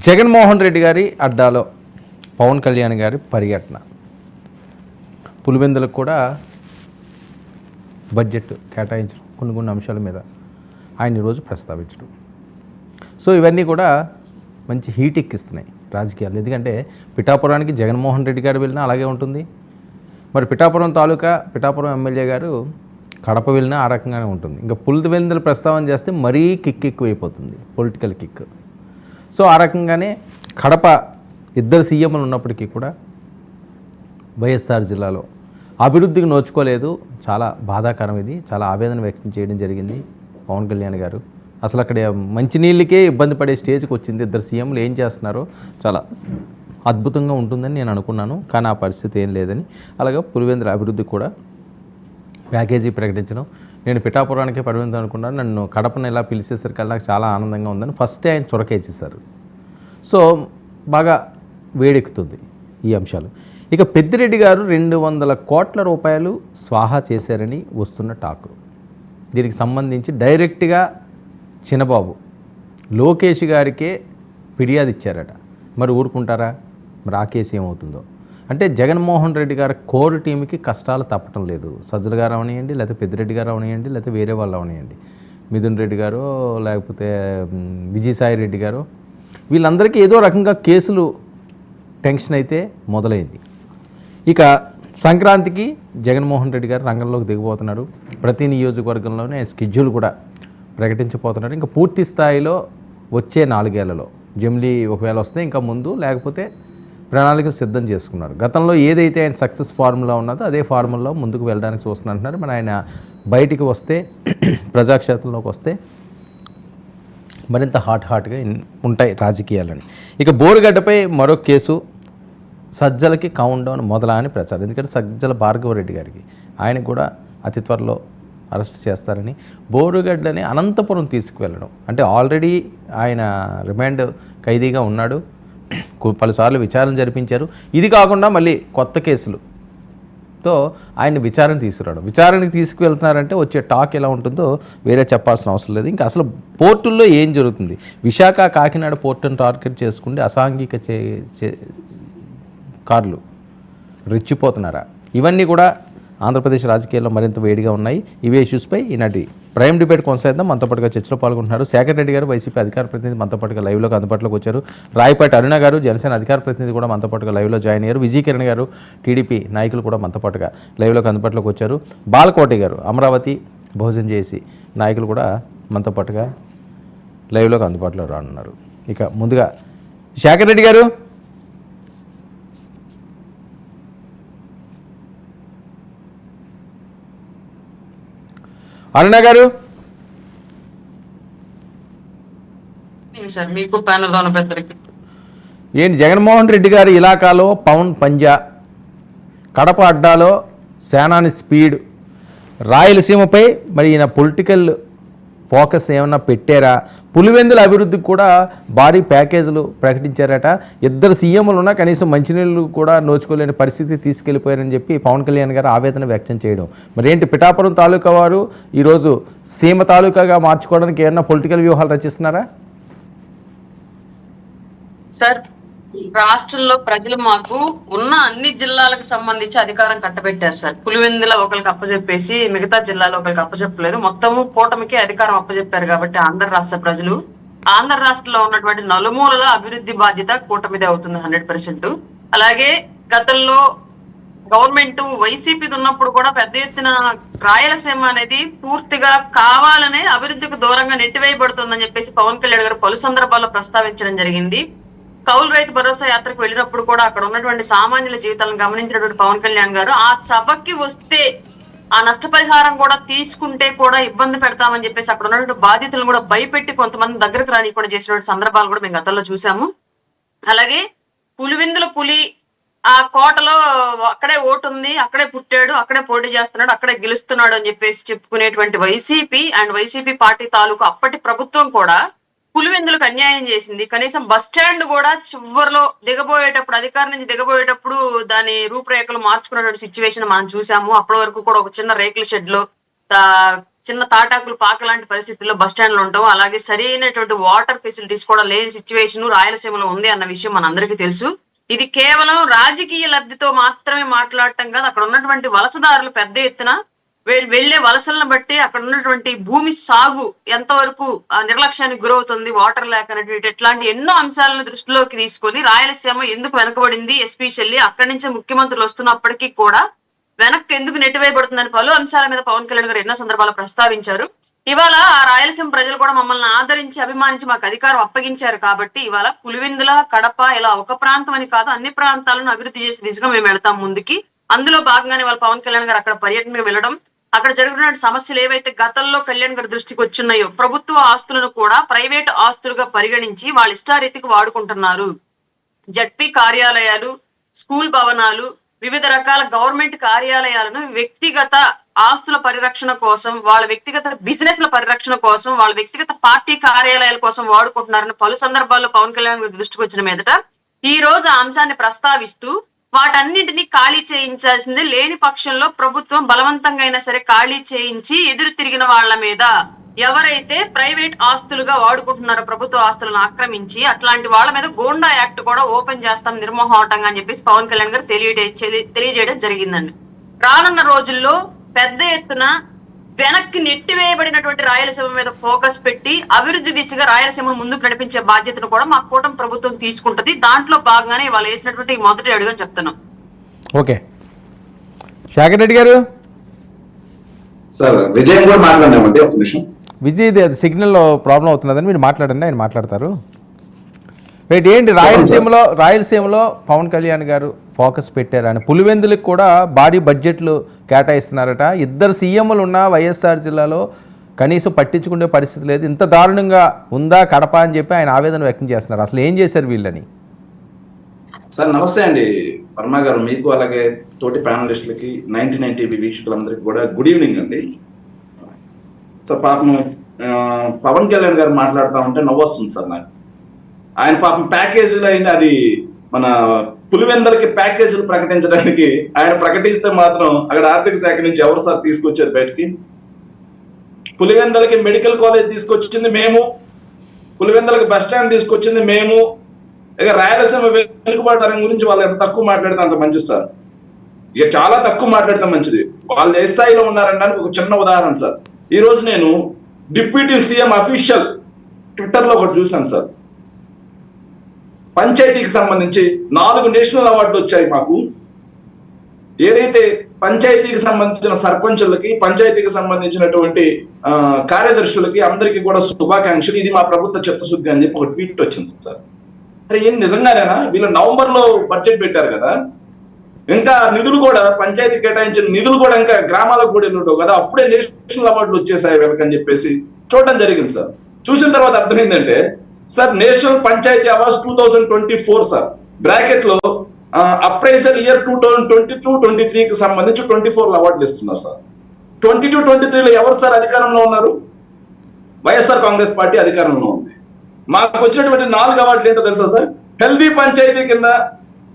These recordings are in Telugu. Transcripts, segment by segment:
జగన్మోహన్ రెడ్డి గారి అడ్డాలో పవన్ కళ్యాణ్ గారి పర్యటన, పులివెందులకు కూడా బడ్జెట్ కేటాయించడం, కొన్ని అంశాల మీద ఆయన ఈరోజు ప్రస్తావించడం. సో ఇవన్నీ కూడా మంచి హీట్ ఎక్కిస్తున్నాయి రాజకీయాలు. ఎందుకంటే పిఠాపురానికి జగన్మోహన్ రెడ్డి గారు వెళ్ళినా అలాగే ఉంటుంది, మరి పిఠాపురం ఎమ్మెల్యే గారు కడప వెళ్ళినా ఆ రకంగానే ఉంటుంది. ఇంకా పులివెందుల ప్రస్తావన చేస్తే మరీ కిక్ ఎక్కువైపోతుంది, పొలిటికల్ కిక్. సో ఆ రకంగానే కడప ఇద్దరు సీఎంలు ఉన్నప్పటికీ కూడా వైఎస్ఆర్ జిల్లాలో అభివృద్ధికి నోచుకోలేదు. చాలా బాధాకరం, ఇది చాలా ఆవేదన వ్యక్తం చేయడం జరిగింది పవన్ కళ్యాణ్ గారు. అసలు అక్కడ మంచినీళ్ళకే ఇబ్బంది పడే స్టేజ్కి వచ్చింది. ఇద్దరు సీఎంలు ఏం చేస్తున్నారో చాలా అద్భుతంగా ఉంటుందని నేను అనుకున్నాను, కానీ ఆ పరిస్థితి ఏం లేదని. అలాగే పులివెందుల అభివృద్ధి కూడా ప్యాకేజీ ప్రకటించడం. నేను పిఠాపురానికే పరిమితం అనుకున్నాను, నన్ను కడపను ఇలా పిలిచేసరికి నాకు చాలా ఆనందంగా ఉందని ఫస్ట్ ఆయన చొరకేసేశారు. సో బాగా వేడెక్కుతుంది ఈ అంశాలు. ఇక పెద్దిరెడ్డి గారు 200 కోట్ల రూపాయలు స్వాహా చేశారని వస్తున్న టాకు. దీనికి సంబంధించి డైరెక్ట్గా చిన్నబాబు లోకేష్ గారికే ఫిర్యాదు ఇచ్చారట. మరి ఊరుకుంటారా? మరి ఆ కేసు ఏమవుతుందో. అంటే జగన్మోహన్ రెడ్డి గారి కోర్ టీంకి కష్టాలు తప్పటం లేదు. సజ్జల గారు అవనియండి, లేకపోతే పెద్దిరెడ్డి గారు అవనియండి, లేకపోతే వేరే వాళ్ళు అవనియండి, మిథున్ రెడ్డి గారు, లేకపోతే విజయసాయి రెడ్డి గారు, వీళ్ళందరికీ ఏదో రకంగా కేసులు టెన్షన్ అయితే మొదలైంది. ఇక సంక్రాంతికి జగన్మోహన్ రెడ్డి గారు రంగంలోకి దిగబోతున్నారు. ప్రతి నియోజకవర్గంలోనే స్కెడ్యూల్ కూడా ప్రకటించబోతున్నారు. ఇంకా పూర్తి స్థాయిలో వచ్చే 4 ఏళ్లలో జమిలీ ఒకవేళ వస్తే ఇంకా ముందు, లేకపోతే ప్రణాళికలు సిద్ధం చేసుకున్నారు. గతంలో ఏదైతే ఆయన సక్సెస్ ఫార్ములా ఉన్నదో అదే ఫార్ములాలో ముందుకు వెళ్ళడానికి చూస్తున్నారు. మరి ఆయన బయటికి వస్తే, ప్రజాక్షేత్రంలోకి వస్తే మరింత హాట్గా ఉంటాయి రాజకీయాలని. ఇక బోరుగడ్డపై మరో కేసు, సజ్జలకి కౌంట్ డౌన్ మొదలా అని ప్రచారం. ఎందుకంటే సజ్జల భార్గవరెడ్డి గారికి ఆయనకు కూడా అతి త్వరలో అరెస్ట్ చేస్తారని, బోరుగడ్డని అనంతపురం తీసుకువెళ్ళడం. అంటే ఆల్రెడీ ఆయన రిమాండ్ ఖైదీగా ఉన్నాడు, పలుసార్లు విచారణ జరిపించారు. ఇది కాకుండా మళ్ళీ కొత్త కేసులతో ఆయన విచారణకి తీసుకువెళ్తున్నారంటే వచ్చే టాక్ ఎలా ఉంటుందో వేరే చెప్పాల్సిన అవసరం లేదు. ఇంకా అసలు పోర్టుల్లో ఏం జరుగుతుంది? విశాఖ, కాకినాడ పోర్టును టార్గెట్ చేసుకుంటే అసాంఘిక కార్లు రెచ్చిపోతున్నారా? ఇవన్నీ కూడా ఆంధ్రప్రదేశ్ రాజకీయాల్లో మరింత వేడిగా ఉన్నాయి. ఇవే ఇష్యూస్పై ఈనాటి ప్రైమ్ డిబేట్ కొనసాగిద్దాం. మనతో పాటుగా చర్చలో పాల్గొంటున్నారు శేఖర్ రెడ్డి గారు, వైసీపీ అధికార ప్రతినిధి, మనతో పాటుగా లైవ్లోకి అందుబాటులోకి వచ్చారు. రాయపాటి అరుణ గారు, జనసేన అధికార ప్రతినిధి కూడా మనతో పాటుగా లైవ్లో జాయిన్ అయ్యారు. విజయ్ కిరణ్ గారు, టీడీపీ నాయకులు కూడా మనతో పాటుగా లైవ్లోకి అందుబాటులోకి వచ్చారు. బాలకోటి గారు, అమరావతి బహుజన్ జేఏసీ నాయకులు కూడా మనతో పాటుగా లైవ్లోకి అందుబాటులో రానున్నారు. ఇక ముందుగా శేఖర్ రెడ్డి గారు, అరుణ గారు, మీకు ప్యానెల్లో ఉన్న పెద్దలకి ఏంటి జగన్మోహన్ రెడ్డి గారి ఇలాకాలో పవన్ పంజా, కడప అడ్డాలో సేనాని స్పీడ్, రాయలసీమపై మరి ఈయన పొలిటికల్ ఫోకస్ ఏమన్నా పెట్టారా? పులివెందుల అభివృద్ధికి కూడా భారీ ప్యాకేజీలు ప్రకటించారట. ఇద్దరు సీఎంలు ఉన్నా కనీసం మంచినీళ్ళు కూడా నోచుకోలేని పరిస్థితి తీసుకెళ్ళిపోయారని చెప్పి పవన్ కళ్యాణ్ గారు ఆవేదన వ్యక్తం చేయడం. మరి ఏంటి పిఠాపురం తాలూకా వారు ఈరోజు సీమ తాలూకాగా మార్చుకోవడానికి ఏమన్నా పొలిటికల్ వ్యూహాలు రచిస్తున్నారా? సార్, రాష్ట్రంలో ప్రజలు మాకు ఉన్న అన్ని జిల్లాలకు సంబంధించి అధికారం కట్టబెట్టారు సార్. పులివెందుల ఒకరికి అప్పచెప్పేసి మిగతా జిల్లాలో ఒకరికి అప్పచెప్పలేదు, మొత్తము కూటమికి అధికారం అప్పచెప్పారు. కాబట్టి ఆంధ్ర రాష్ట్ర ప్రజలు, ఆంధ్ర రాష్ట్రంలో ఉన్నటువంటి నలుమూలల అభివృద్ధి బాధ్యత కూటమిదే అవుతుంది 100%. అలాగే గతంలో గవర్నమెంట్ వైసీపీది ఉన్నప్పుడు కూడా పెద్ద ఎత్తున రాయలసీమ అనేది పూర్తిగా కావాలనే అభివృద్ధికి దూరంగా నెట్టివేయబడుతుందని చెప్పేసి పవన్ కళ్యాణ్ గారు పలు సందర్భాల్లో ప్రస్తావించడం జరిగింది. కౌలు రైతు భరోసా యాత్రకు వెళ్ళినప్పుడు కూడా అక్కడ ఉన్నటువంటి సామాన్యుల జీవితాలను గమనించినటువంటి పవన్ కళ్యాణ్ గారు ఆ సభకి వస్తే ఆ నష్టపరిహారం కూడా తీసుకుంటే కూడా ఇబ్బంది పెడతామని చెప్పేసి అక్కడ ఉన్నటువంటి బాధితులను కూడా భయపెట్టి కొంతమంది దగ్గరకు రాని కూడా చేసినటువంటి సందర్భాలు కూడా మేము గతంలో చూసాము. అలాగే పులివెందుల పులి ఆ కోటలో అక్కడే ఓటు ఉంది, అక్కడే పుట్టాడు, అక్కడే పోటీ చేస్తున్నాడు, అక్కడే గెలుస్తున్నాడు అని చెప్పేసి చెప్పుకునేటువంటి వైసీపీ పార్టీ తాలూకు అప్పటి ప్రభుత్వం కూడా పులివెందులకు అన్యాయం చేసింది. కనీసం బస్ స్టాండ్ కూడా చివరిలో దిగబోయేటప్పుడు, అధికారం నుంచి దిగబోయేటప్పుడు దాని రూపురేఖలు మార్చుకున్నటువంటి సిచ్యువేషన్ మనం చూసాము. అప్పటి వరకు కూడా ఒక చిన్న రేకుల షెడ్ లో చిన్న తాటాకులు పాక లాంటి పరిస్థితుల్లో బస్ స్టాండ్ లో ఉంటాం. అలాగే సరైనటువంటి వాటర్ ఫెసిలిటీస్ కూడా లేని సిచ్యువేషన్ రాయలసీమలో ఉంది అన్న విషయం మనందరికీ తెలుసు. ఇది కేవలం రాజకీయ లబ్ధితో మాత్రమే మాట్లాడటం కాదు. అక్కడ ఉన్నటువంటి వలసదారులు పెద్ద ఎత్తున వెళ్లే వలసలను బట్టి అక్కడ ఉన్నటువంటి భూమి సాగు ఎంతవరకు నిర్లక్ష్యానికి గురవుతుంది, వాటర్ లేక అనేటువంటి ఇట్లాంటి ఎన్నో అంశాలను దృష్టిలోకి తీసుకొని రాయలసీమ ఎందుకు వెనకబడింది, ఎస్పెషల్లీ అక్కడి నుంచే ముఖ్యమంత్రులు వస్తున్నప్పటికీ కూడా వెనక్కి ఎందుకు నెట్టివేయబడుతుందని పలు అంశాల మీద పవన్ కళ్యాణ్ గారు ఎన్నో సందర్భాలు ప్రస్తావించారు. ఇవాళ ఆ రాయలసీమ ప్రజలు కూడా మమ్మల్ని ఆదరించి అభిమానించి మాకు అధికారం అప్పగించారు కాబట్టి ఇవాళ పులివెందుల, కడప ఇలా ఒక ప్రాంతం అని కాదు అన్ని ప్రాంతాలను అభివృద్ధి చేసే దిశగా మేము వెళ్తాం ముందుకి. అందులో భాగంగానే వాళ్ళ పవన్ కళ్యాణ్ గారు అక్కడ పర్యటనకు వెళ్ళడం, అక్కడ జరుగుతున్న సమస్యలు ఏవైతే గతంలో కళ్యాణ్ గారి దృష్టికి వచ్చున్నాయో ప్రభుత్వ ఆస్తులను కూడా ప్రైవేట్ ఆస్తులుగా పరిగణించి వాళ్ళ ఇష్టారీతికి వాడుకుంటున్నారు. జడ్పీ కార్యాలయాలు, స్కూల్ భవనాలు, వివిధ రకాల గవర్నమెంట్ కార్యాలయాలను వ్యక్తిగత ఆస్తుల పరిరక్షణ కోసం, వాళ్ళ వ్యక్తిగత బిజినెస్ల పరిరక్షణ కోసం, వాళ్ళ వ్యక్తిగత పార్టీ కార్యాలయాల కోసం వాడుకుంటున్నారని పలు సందర్భాల్లో పవన్ కళ్యాణ్ దృష్టికి వచ్చిన మీదట ఈ రోజు ఆ అంశాన్ని ప్రస్తావిస్తూ వాటన్నింటినీ ఖాళీ చేయించాల్సిందే, లేని పక్షంలో ప్రభుత్వం బలవంతంగా అయినా సరే ఖాళీ చేయించి ఎదురు తిరిగిన వాళ్ళ మీద ఎవరైతే ప్రైవేట్ ఆస్తులుగా వాడుకుంటున్నారో ప్రభుత్వ ఆస్తులను ఆక్రమించి అట్లాంటి వాళ్ళ మీద గోండా యాక్ట్ కూడా ఓపెన్ చేస్తాం నిర్మోహమాటంగా అని చెప్పేసి పవన్ కళ్యాణ్ గారు తెలియజేయడం జరిగిందండి. రానున్న రోజుల్లో పెద్ద ఎత్తున వెనక్కి నెట్టివేయబడినటువంటి రాయలసీమ మీద ఫోకస్ పెట్టి అభివృద్ధి దిశగా రాయలసీమ ముందుకు నడిపించే బాధ్యతను కూడా మా కూటమి ప్రభుత్వం తీసుకుంటది. దాంట్లో భాగంగానే వాళ్ళు వేసినటువంటి మొదటి అడుగుని చెప్తున్నాం. ఓకే, శేఖర్ రెడ్డి గారు. సార్ విజయం కూడా మాట్లాడామండి, ఒక నిమిషం. విజయ్ అది సిగ్నల్లో ప్రాబ్లం అవుతున్నదని మీరు మాట్లాడండి, ఆయన మాట్లాడతారు. రైట్, ఏంటి రాయలసీమలో పవన్ కళ్యాణ్ గారు ఫోకస్ పెట్టారు అని పులివెందులకు కూడా భారీ బడ్జెట్లు కేటాయిస్తున్నారట. ఇద్దరు సీఎంలు ఉన్న వైఎస్ఆర్ జిల్లాలో కనీసం పట్టించుకునే పరిస్థితి లేదు, ఇంత దారుణంగా ఉందా కడప అని చెప్పి ఆయన ఆవేదన వ్యక్తం చేస్తున్నారు. అసలు ఏం చేశారు వీళ్ళని? సార్ నమస్తే అండి వర్మ గారు, మీకు అలాగే తోటి ప్యానలిస్టులకి 99 టీవీ వీక్షకులందరికీ కూడా గుడ్ ఈవినింగ్ అండి. సార్ పాపం పవన్ కళ్యాణ్ గారు మాట్లాడుతూ ఉంటే నవ్వు వస్తుంది సార్ నాకు. ఆయన పాపం ప్యాకేజీలు అయిన అది మన పులివెందలకి ప్యాకేజీలు ప్రకటించడానికి ఆయన ప్రకటిస్తే మాత్రం అక్కడ ఆర్థిక శాఖ నుంచి ఎవరు సార్ తీసుకొచ్చారు బయటికి? పులివెందలకి మెడికల్ కాలేజ్ తీసుకొచ్చింది మేము, పులివెందలకి బస్ స్టాండ్ తీసుకొచ్చింది మేము. ఇక రాయలసీమ వెనుకబాటుతనం గురించి వాళ్ళు ఎంత తక్కువ మాట్లాడితే అంత మంచిది సార్. ఇక చాలా తక్కువ మాట్లాడితే మంచిది. వాళ్ళు ఏ స్థాయిలో ఉన్నారనడానికి ఒక చిన్న ఉదాహరణ సార్. ఈ రోజు నేను డిప్యూటీ సీఎం అఫీషియల్ ట్విట్టర్లో ఒకటి చూశాను సార్. పంచాయతీకి సంబంధించి 4 నేషనల్ అవార్డులు వచ్చాయి మాకు. ఏదైతే పంచాయతీకి సంబంధించిన సర్పంచులకి, పంచాయతీకి సంబంధించినటువంటి కార్యదర్శులకి అందరికీ కూడా శుభాకాంక్షలు, ఇది మా ప్రభుత్వ చిత్తశుద్ధి అని చెప్పి ఒక ట్వీట్ వచ్చింది సార్. అరే ఏం నిజంగానేనా? వీళ్ళు నవంబర్లో బడ్జెట్ పెట్టారు కదా, ఇంకా నిధులు కూడా పంచాయతీ కేటాయించిన నిధులు కూడా ఇంకా గ్రామాలకు కూడా వెళ్ళుంటావు కదా, అప్పుడే నేషనల్ అవార్డులు వచ్చేసాయి వీళ్ళకని చెప్పేసి చూడడం జరిగింది సార్. చూసిన తర్వాత అర్థం ఏంటంటే sir, national panchayati awards 2024 sir, bracket లో అప్రైజర్ ఇయర్ 2022-23కి సంబంధించి 24 అవార్డులు ఇస్తున్నారు సార్. 22-23లో ఎవరు సార్ అధికారంలో ఉన్నారు? వైఎస్ఆర్ కాంగ్రెస్ పార్టీ అధికారంలో ఉంది. మాకు వచ్చినటువంటి 4 అవార్డులు ఏంటో తెలుసా సార్? హెల్దీ పంచాయతీ కింద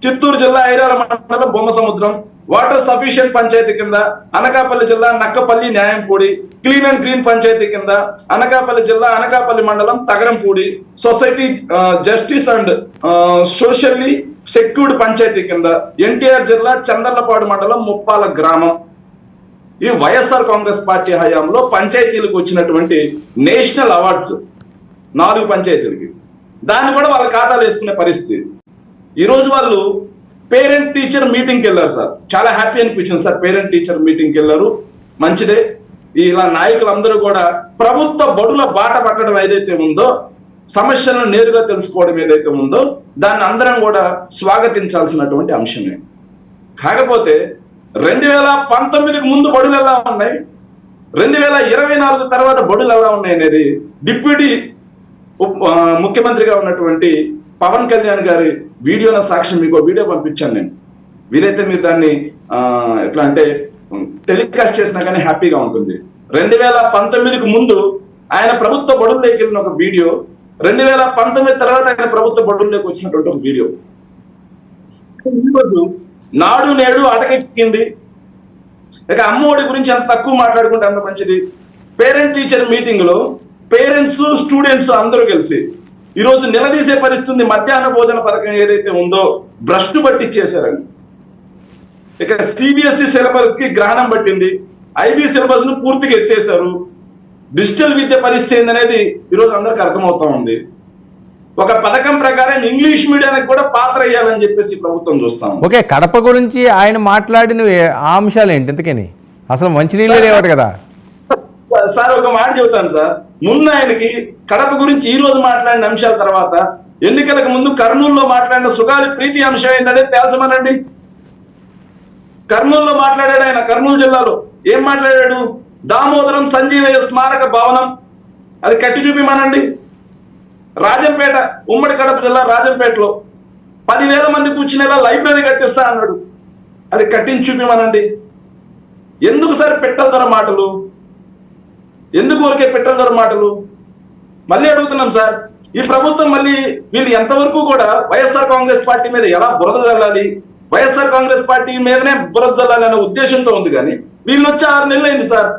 చిత్తూరు జిల్లా ఐరాల మండలం బొమ్మ సముద్రం, వాటర్ సఫిషియెంట్ పంచాయతీ కింద అనకాపల్లి జిల్లా Nakkapalli Nyayampudi, clean and green panchayat కింద అనకాపల్లి జిల్లా అనకాపల్లి మండలం Tagarampudi, society justice and socially secured panchayat కింద ఎన్టీఆర్ జిల్లా చందర్లపాడు మండలం ముప్పాల గ్రామం. ఈ వైఎస్ఆర్ కాంగ్రెస్ పార్టీ హయాంలో పంచాయతీలకు వచ్చినటువంటి నేషనల్ అవార్డ్స్ 4 పంచాయతీలకి. దాన్ని కూడా వాళ్ళ ఖాతాలు వేసుకునే పరిస్థితి. ఈ రోజు వాళ్ళు పేరెంట్ టీచర్ మీటింగ్కి వెళ్ళారు సార్. చాలా హ్యాపీ అనిపించింది సార్, పేరెంట్ టీచర్ మీటింగ్కి వెళ్ళారు, మంచిదే. ఇలా నాయకులందరూ కూడా ప్రభుత్వ బడుల బాట పట్టడం ఏదైతే ఉందో, సమస్యలను నేరుగా తెలుసుకోవడం ఏదైతే ఉందో, దాన్ని అందరం కూడా స్వాగతించాల్సినటువంటి అంశమే. కాకపోతే 2019కి ముందు బడులు ఎలా ఉన్నాయి, 2024 తర్వాత బడులు ఎలా ఉన్నాయి అనేది డిప్యూటీ ముఖ్యమంత్రిగా ఉన్నటువంటి పవన్ కళ్యాణ్ గారి వీడియోల సాక్ష్యం మీకు వీడియో పంపించాను నేను. వీలైతే మీరు దాన్ని ఎట్లా అంటే టెలికాస్ట్ చేసినా కానీ హ్యాపీగా ఉంటుంది. 2019కి ముందు ఆయన ప్రభుత్వ బడుల్లోకి వెళ్ళిన ఒక వీడియో, 2019 తర్వాత ఆయన ప్రభుత్వ బడుల్లోకి వచ్చినటువంటి ఒక వీడియో. ఈరోజు నాడు నేడు అటకెక్కింది. ఇక అమ్మఒడి గురించి ఎంత తక్కువ మాట్లాడుకుంటే అంత మంచిది. పేరెంట్ టీచర్ మీటింగ్ లో పేరెంట్స్ స్టూడెంట్స్ అందరూ కలిసి ఈరోజు నిలదీసే పరిస్థితి మధ్యాహ్న భోజన పథకం ఏదైతే ఉందో భ్రష్టు పట్టించేశారని. ఇక సిబిఎస్ఈ సిలబస్ కి గ్రహణం పట్టింది, ఐబీ సిలబస్ ను పూర్తిగా ఎత్తేశారు. డిజిటల్ విద్య పరిస్థితి ఏందనేది ఈరోజు అందరికి అర్థమవుతా ఉంది. ఒక పథకం ప్రకారం ఇంగ్లీష్ మీడియానికి కూడా పాత్ర అయ్యాలని చెప్పేసి ప్రభుత్వం చూస్తాం. ఓకే, కడప గురించి ఆయన మాట్లాడిన ఆ అంశాలు ఏంటి ఇంతకని? అసలు మంచినీళ్ళే లేవట కదా సార్. ఒక మాట చెబుతాను సార్, ముందు ఆయనకి కడప గురించి ఈ రోజు మాట్లాడిన అంశాల తర్వాత ఎన్నికలకు ముందు కర్నూలులో మాట్లాడిన సుగాలి ప్రీతి అంశం ఏంటనేది తేల్చమనండి. కర్నూలులో మాట్లాడాడు ఆయన, కర్నూలు జిల్లాలో ఏం మాట్లాడాడు? దామోదరం సంజీవయ్య స్మారక భవనం అది కట్టి చూపిమనండి. రాజంపేట, ఉమ్మడి కడప జిల్లా రాజంపేటలో 10,000 మంది కూర్చునేలా లైబ్రరీ కట్టిస్తా అన్నాడు, అది కట్టించి చూపిమనండి. ఎందుకు సార్ పెట్టల ధర మాటలు? ఎందుకు ఊరికే పెట్టల ధర మాటలు? మళ్ళీ అడుగుతున్నాం సార్, ఈ ప్రభుత్వం మళ్ళీ వీళ్ళు ఎంతవరకు కూడా వైఎస్ఆర్ కాంగ్రెస్ పార్టీ మీద ఎలా బురద జల్లాలి, వైఎస్ఆర్ కాంగ్రెస్ పార్టీ మీదనే బురద జల్లాలి అనే ఉద్దేశంతో ఉంది. కానీ వీళ్ళు వచ్చి 6 నెలలు అయింది సార్.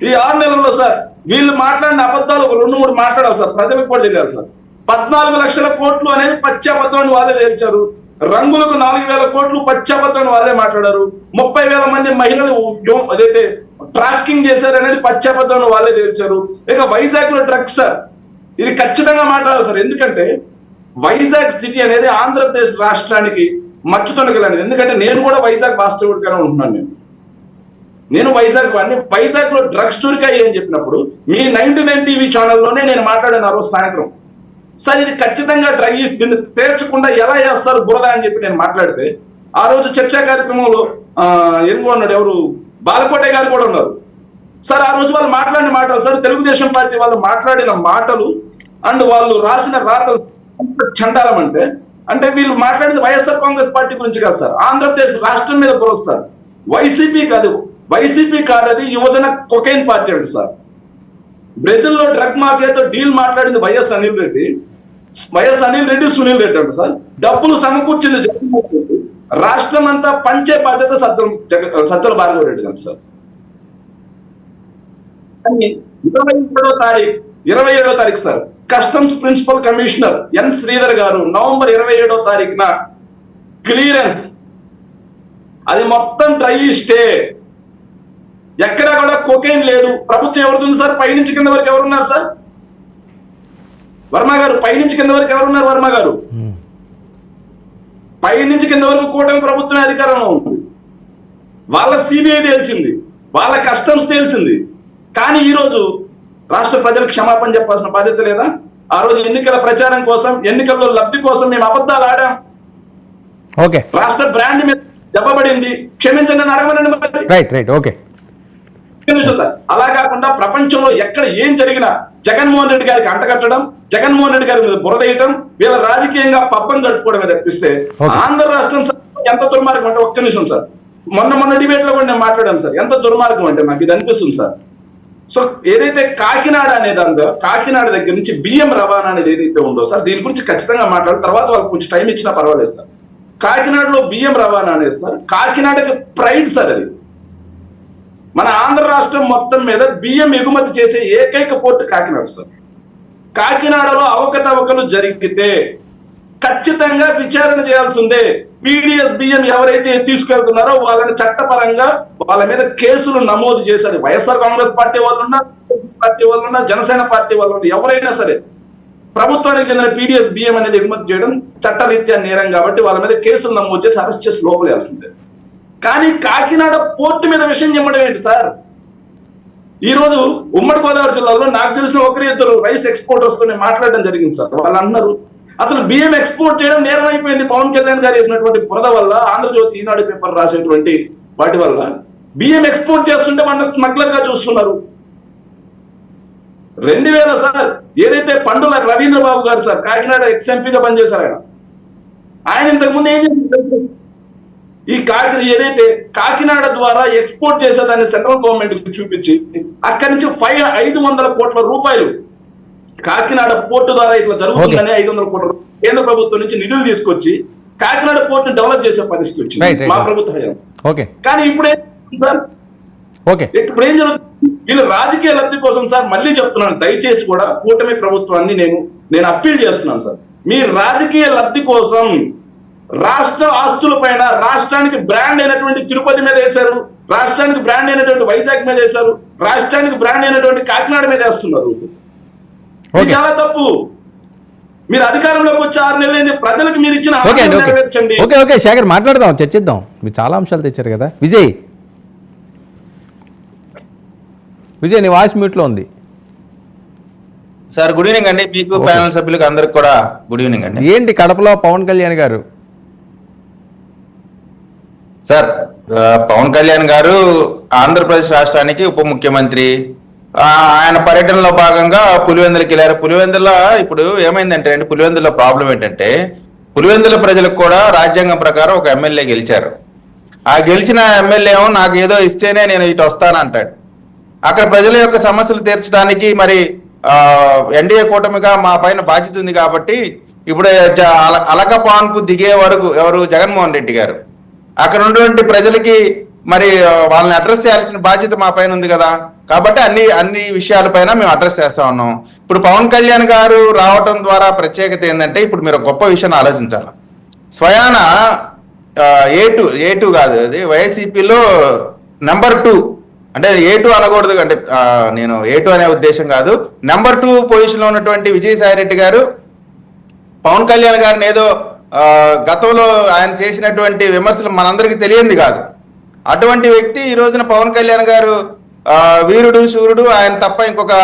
ఈ 6 నెలల్లో సార్ వీళ్ళు మాట్లాడిన అబద్ధాలు ఒక 2-3 మాట్లాడాలి సార్, ప్రజలకు కూడా తెలియాలి సార్. 14 లక్షల కోట్లు అనేది పచ్చి అబద్ధాన్ని వాళ్ళే తేల్చారు. రంగులకు 4,000 కోట్లు పచ్చి అబద్ధాన్ని వాళ్ళే మాట్లాడారు. 30,000 మంది మహిళలు అదైతే ట్రాఫికింగ్ చేశారు అనేది పచ్చి అబద్ధాన్ని వాళ్ళే తేల్చారు. ఇక వైజాగ్ లో డ్రగ్స్ సార్, ఇది ఖచ్చితంగా మాట్లాడాలి సార్. ఎందుకంటే వైజాగ్ సిటీ అనేది ఆంధ్రప్రదేశ్ రాష్ట్రానికి మచ్చుతొనగలనేది. ఎందుకంటే నేను కూడా వైజాగ్ వాస్తవుడిగానే ఉంటున్నాను. నేను వైజాగ్ లో డ్రగ్స్ స్టోరీకాయ అని చెప్పినప్పుడు మీ 99 టీవీ ఛానల్లోనే నేను మాట్లాడాను ఆ రోజు సాయంత్రం. సార్ ఇది ఖచ్చితంగా దీన్ని తీర్చకుండా ఎలా చేస్తారు బురద అని చెప్పి నేను మాట్లాడితే, ఆ రోజు చర్చా కార్యక్రమంలో ఎందుకు ఉన్నాడు, ఎవరు బాలకోటే గారు కూడా ఉన్నారు సార్. ఆ రోజు వాళ్ళు మాట్లాడిన మాటలు సార్, తెలుగుదేశం పార్టీ వాళ్ళు మాట్లాడిన మాటలు అండ్ వాళ్ళు రాసిన రాతలు చండాలం. అంటే వీళ్ళు మాట్లాడింది వైఎస్ఆర్ కాంగ్రెస్ పార్టీ గురించి కాదు సార్, ఆంధ్రప్రదేశ్ రాష్ట్రం మీద బురద సార్. వైసీపీ కాదు అది యువజన కొకైన్ పార్టీ అండి సార్. బ్రెజిల్లో డ్రగ్ మాఫియాతో డీల్ మాట్లాడింది వైఎస్ అనిల్ రెడ్డి, సునీల్ రెడ్డి అంట సార్. డబ్బులు సమకూర్చింది జగన్మోహన్ రెడ్డి, రాష్ట్రం అంతా పంచే బాధ్యత సజ్జల భార్గవ రెడ్డి అంట సార్. 27వ తారీఖు sir customs principal commissioner N Sridhar గారు నవంబర్ 27వ తారీఖున క్లియరెన్స్, అది మొత్తం డ్రై స్టే, ఎక్కడా కూడా కోకైన్ లేదు. ప్రభుత్వం ఎవరుంది సార్? పైనుంచి కింద వరకు ఎవరున్నారు సార్? వర్మ గారు, పైనుంచి కింద వరకు ఎవరున్నారు? వర్మ గారు, పైనుంచి కింద వరకు కూటమి ప్రభుత్వమే అధికారంలో ఉంది. వాళ్ళ సిబిఐ తేల్చింది, వాళ్ళ కస్టమ్స్ తేల్చింది. కానీ ఈ రోజు రాష్ట్ర ప్రజలకు క్షమాపణ చెప్పాల్సిన బాధ్యత లేదా? ఆ రోజు ఎన్నికల ప్రచారం కోసం, ఎన్నికల్లో లబ్ధి కోసం మేము అబద్ధాలు ఆడాం. ఓకే, రాష్ట్ర బ్రాండ్ మీద దెబ్బపడింది, క్షమించండి అని అడగమనండి. Right okay. సార్ అలా కాకుండా ప్రపంచంలో ఎక్కడ ఏం జరిగినా జగన్మోహన్ రెడ్డి గారికి అంటగట్టడం, జగన్మోహన్ రెడ్డి గారి మీద బురదేయటం, వీళ్ళ రాజకీయంగా పబ్బం గడుపుకోవడమే తప్పిస్తే ఆంధ్ర రాష్ట్రం ఎంత దుర్మార్గం అంటే, ఒక్క నిమిషం సార్, మొన్న డిబేట్ లో కూడా నేను మాట్లాడాను సార్, ఎంత దుర్మార్గం అంటే నాకు ఇది అనిపిస్తుంది సార్. సో ఏదైతే కాకినాడ అనేది ఉందో, కాకినాడ దగ్గర నుంచి బియ్యం రవాణా అనేది ఏదైతే ఉందో సార్, దీని గురించి ఖచ్చితంగా మాట్లాడు, తర్వాత వాళ్ళకి కొంచెం టైం ఇచ్చినా పర్వాలేదు సార్. కాకినాడలో బియ్యం రవాణా అనేది సార్ కాకినాడకి ప్రైడ్ సార్. అది మన ఆంధ్ర రాష్ట్రం మొత్తం మీద బియ్యం ఎగుమతి చేసే ఏకైక పోర్టు కాకినాడ సార్. కాకినాడలో అవకతవకలు జరిగితే ఖచ్చితంగా విచారణ చేయాల్సిందే. పీడిఎస్ బియ్యం ఎవరైతే తీసుకెళ్తున్నారో వాళ్ళని చట్టపరంగా వాళ్ళ మీద కేసులు నమోదు చేసేది. వైఎస్ఆర్ కాంగ్రెస్ పార్టీ వాళ్ళున్నా, జనసేన పార్టీ వాళ్ళు ఎవరైనా సరే ప్రభుత్వానికి చెందిన పీడిఎస్ బియ్యం అనేది ఎగుమతి చేయడం చట్టరీత్యా నేరం కాబట్టి వాళ్ళ మీద కేసులు నమోదు చేసి అరెస్ట్ చేసి లోపలేయాల్సిందే. కానీ కాకినాడ పోర్టు మీద విషయం చెప్పడం ఏంటి సార్? ఈ రోజు ఉమ్మడి గోదావరి జిల్లాలో నాకు తెలిసిన 1-2 రైస్ ఎక్స్పోర్టర్స్ తో మాట్లాడడం జరిగింది సార్. వాళ్ళు అన్నారు అసలు బియ్యం ఎక్స్పోర్ట్ చేయడం నేరం అయిపోయింది. పవన్ కళ్యాణ్ గారు వేసినటువంటి బురద వల్ల, ఆంధ్రజ్యోతి, ఈనాడు పేపర్ రాసేటువంటి వాటి వల్ల బియ్యం ఎక్స్పోర్ట్ చేస్తుంటే మనకు స్మగ్లర్ గా చూస్తున్నారు. 2000 సార్ ఏదైతే పండుల రవీంద్ర బాబు గారు సార్ కాకినాడ ఎక్స్ఎంపీగా పనిచేశారు, ఆయన ఇంతకు ముందు ఏం చేశారు? ఈ ఏదైతే కాకినాడ ద్వారా ఎక్స్పోర్ట్ చేసేదాన్ని సెంట్రల్ గవర్నమెంట్ కు చూపించి అక్కడి నుంచి 500 కోట్ల రూపాయలు కాకినాడ పోర్టు ద్వారా ఇట్లా జరుగుతుందని 500 కోట్ల కేంద్ర ప్రభుత్వం నుంచి నిధులు తీసుకొచ్చి కాకినాడ పోర్టును డెవలప్ చేసే పరిస్థితి వచ్చింది మా ప్రభుత్వం. కానీ ఇప్పుడు సార్ ఇప్పుడు ఏం జరుగుతుంది? వీళ్ళు రాజకీయ లబ్ధి కోసం సార్ మళ్ళీ చెప్తున్నాను, దయచేసి కూడా కూటమి ప్రభుత్వాన్ని నేను అప్పీల్ చేస్తున్నాను సార్. మీ రాజకీయ లబ్ధి కోసం రాష్ట్ర ఆస్తుల పైన రాష్ట్రానికి బ్రాండ్ అయినటువంటి తిరుపతి మీద వేశారు, రాష్ట్రానికి బ్రాండ్ అయినటువంటి వైజాగ్ మీద వేశారు, రాష్ట్రానికి బ్రాండ్ అయినటువంటి కాకినాడ మీద వేస్తున్నారు. ఇది చాలా తప్పు. మీరు అధికారంలోకి వచ్చి 6 నెలలైంది, ప్రజలకు మీరు ఇచ్చిన హామీలు నెరవేర్చండి. ఓకే శేఖర్, మాట్లాడదాం, చర్చిద్దాం. మీరు చాలా అంశాలు తెచ్చారు కదా. విజయ్ నీ వాయిస్ మ్యూట్లో ఉంది సార్. గుడ్ ఈవినింగ్ అండి, మీకు ప్యానల్ సభ్యులకు అందరికి కూడా గుడ్ ఈవినింగ్ అండి. ఏంటి కడపలో పవన్ కళ్యాణ్ గారు? సార్, పవన్ కళ్యాణ్ గారు ఆంధ్రప్రదేశ్ రాష్ట్రానికి ఉప ముఖ్యమంత్రి. ఆయన పర్యటనలో భాగంగా పులివెందులకి వెళ్ళారు. పులివెందుల ఇప్పుడు ఏమైందంటే అండి, పులివెందుల ప్రాబ్లం ఏంటంటే పులివెందుల ప్రజలకు కూడా రాజ్యాంగం ప్రకారం ఒక ఎమ్మెల్యే గెలిచారు. ఆ గెలిచిన ఎమ్మెల్యే ఏమో నాకు ఏదో ఇస్తేనే నేను ఇటు వస్తానంటాడు. అక్కడ ప్రజల యొక్క సమస్యలు తీర్చడానికి మరి ఎన్డీఏ కూటమిగా మా పైన బాధ్యత ఉంది కాబట్టి ఇప్పుడు అలకపాన్పు దిగే వరకు ఎవరు జగన్మోహన్ రెడ్డి గారు అక్కడ ఉన్నటువంటి ప్రజలకి మరి వాళ్ళని అడ్రస్ చేయాల్సిన బాధ్యత మా పైన ఉంది కదా. కాబట్టి అన్ని విషయాలపైన మేము అడ్రస్ చేస్తా ఉన్నాం. ఇప్పుడు పవన్ కళ్యాణ్ గారు రావటం ద్వారా ప్రత్యేకత ఏంటంటే, ఇప్పుడు మీరు గొప్ప విషయాన్ని ఆలోచించాలి. స్వయాన ఏ2 కాదు, అది వైసీపీలో నెంబర్ 2, అంటే A2 అనకూడదు, అంటే నేను A2 అనే ఉద్దేశం కాదు, నెంబర్ 2 పొజిషన్ లో ఉన్నటువంటి విజయసాయి రెడ్డి గారు పవన్ కళ్యాణ్ గారిని ఏదో గతంలో ఆయన చేసినటువంటి విమర్శలు మనందరికీ తెలియంది కాదు. అటువంటి వ్యక్తి ఈ రోజున పవన్ కళ్యాణ్ గారు వీరుడు శూరుడు, ఆయన తప్ప ఇంకొక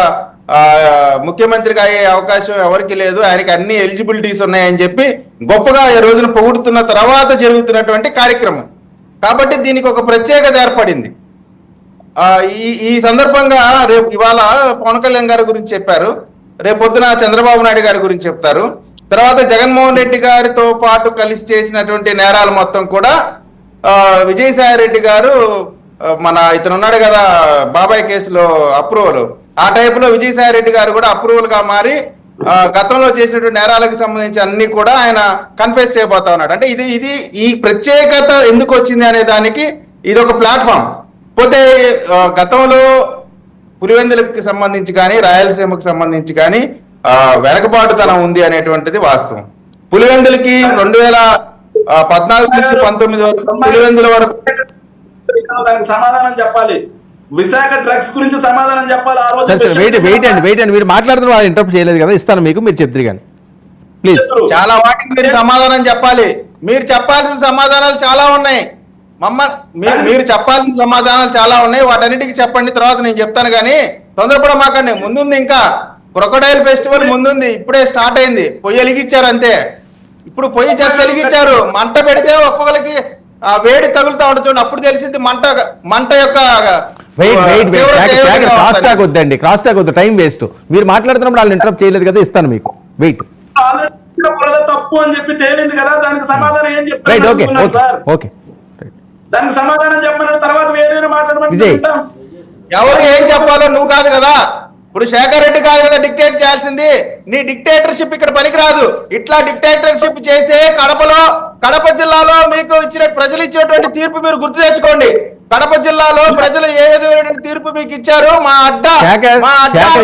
ముఖ్యమంత్రిగా అయ్యే అవకాశం ఎవరికి లేదు, ఆయనకి అన్ని ఎలిజిబిలిటీస్ ఉన్నాయని చెప్పి గొప్పగా ఈ రోజున పొగుడుతున్న తర్వాత జరుగుతున్నటువంటి కార్యక్రమం. కాబట్టి దీనికి ఒక ప్రత్యేకత ఏర్పడింది. ఈ సందర్భంగా ఇవాళ పవన్ కళ్యాణ్ గారి గురించి చెప్పారు, రేపొద్దున చంద్రబాబు నాయుడు గారి గురించి చెప్తారు, తర్వాత జగన్మోహన్ రెడ్డి గారితో పాటు కలిసి చేసినటువంటి నేరాలు మొత్తం కూడా విజయసాయి రెడ్డి గారు మన ఇతను ఉన్నాడు కదా బాబాయ్ కేసులో అప్రూవల్, ఆ టైపులో విజయసాయి రెడ్డి గారు కూడా అప్రూవల్ గా మారి గతంలో చేసినటువంటి నేరాలకు సంబంధించి అన్ని కూడా ఆయన కన్ఫెస్ చేయబోతా ఉన్నాడు. అంటే ఇది ఈ ప్రత్యేకత ఎందుకు వచ్చింది అనే దానికి ఇది ఒక ప్లాట్ఫామ్. పోతే గతంలో పులివెందులకు సంబంధించి కానీ రాయలసీమకు సంబంధించి కానీ వెనకబాటుతనం ఉంది అనేటువంటిది వాస్తవం. పులివెందులకి 2014 నుంచి 19 వరకు పులివెందుల వరకు దానికి సమాధానం చెప్పాలి. విశాఖ డ్రగ్స్ గురించి సమాధానం చెప్పాలి. ఆ రోజు వెయిట్ అండి, మీరు మాట్లాడుతున్న వాళ్ళు ఇంటరప్ట్ చేయలేదు కదా, ఇస్తాను మీకు, మీరు చెప్తారు కానీ ప్లీజ్. చాలా వాటికి మీరు సమాధానం చెప్పాలి. మీరు చెప్పాల్సిన సమాధానాలు చాలా ఉన్నాయి. మీరు చెప్పాల్సిన సమాధానాలు చాలా ఉన్నాయి, వాటన్నిటికీ చెప్పండి, తర్వాత నేను చెప్తాను. కానీ తొందరపడమాకండి, ముందుంది, ఇంకా క్రొకడైల్ ఫెస్టివల్ ముందుంది, ఇప్పుడే స్టార్ట్ అయింది. పొయ్యి వెలిగించారు అంతే, ఇప్పుడు పొయ్యి జస్ట్ వెలిగించారు. మంట పెడితే ఒక్కొక్కరికి ఆ వేడి తగులుతా ఉంటుంది, అప్పుడు తెలిసింది మంట యొక్క క్రాస్ టాక్ వద్దండి, క్రాస్ టాక్ వద్దు, టైం వేస్ట్. మీరు మాట్లాడుతున్నప్పుడు వాళ్ళు ఇంటరప్ట్ చేయలేదు కదా, ఇస్తాను మీకు, వెయిట్. తప్పు అని చెప్పి తేలింది కదా, దానికి సమాధానం ఏం చెప్తారు సార్? ఓకే, దానికి సమాధానం చెప్పమన్న తర్వాత వేరేమైనా మాట్లాడమని. ఎవరు ఏం చెప్పాలో నువ్వు కాదు కదా, ఇప్పుడు శేఖర్ రెడ్డి కాదు కదా డిక్టేట్ చేయాల్సింది. నీ డిక్టేటర్షిప్ ఇక్కడ పనికిరాదు. ఇట్లా డిక్టేటర్షిప్ చేసే కడప జిల్లాలో మీకు ప్రజలు ఇచ్చినటువంటి తీర్పు మీరు గుర్తు తెచ్చుకోండి. కడప జిల్లాలో ప్రజలు ఏ విధమైనటువంటి తీర్పు మీకు ఇచ్చారు? మా అడ్డా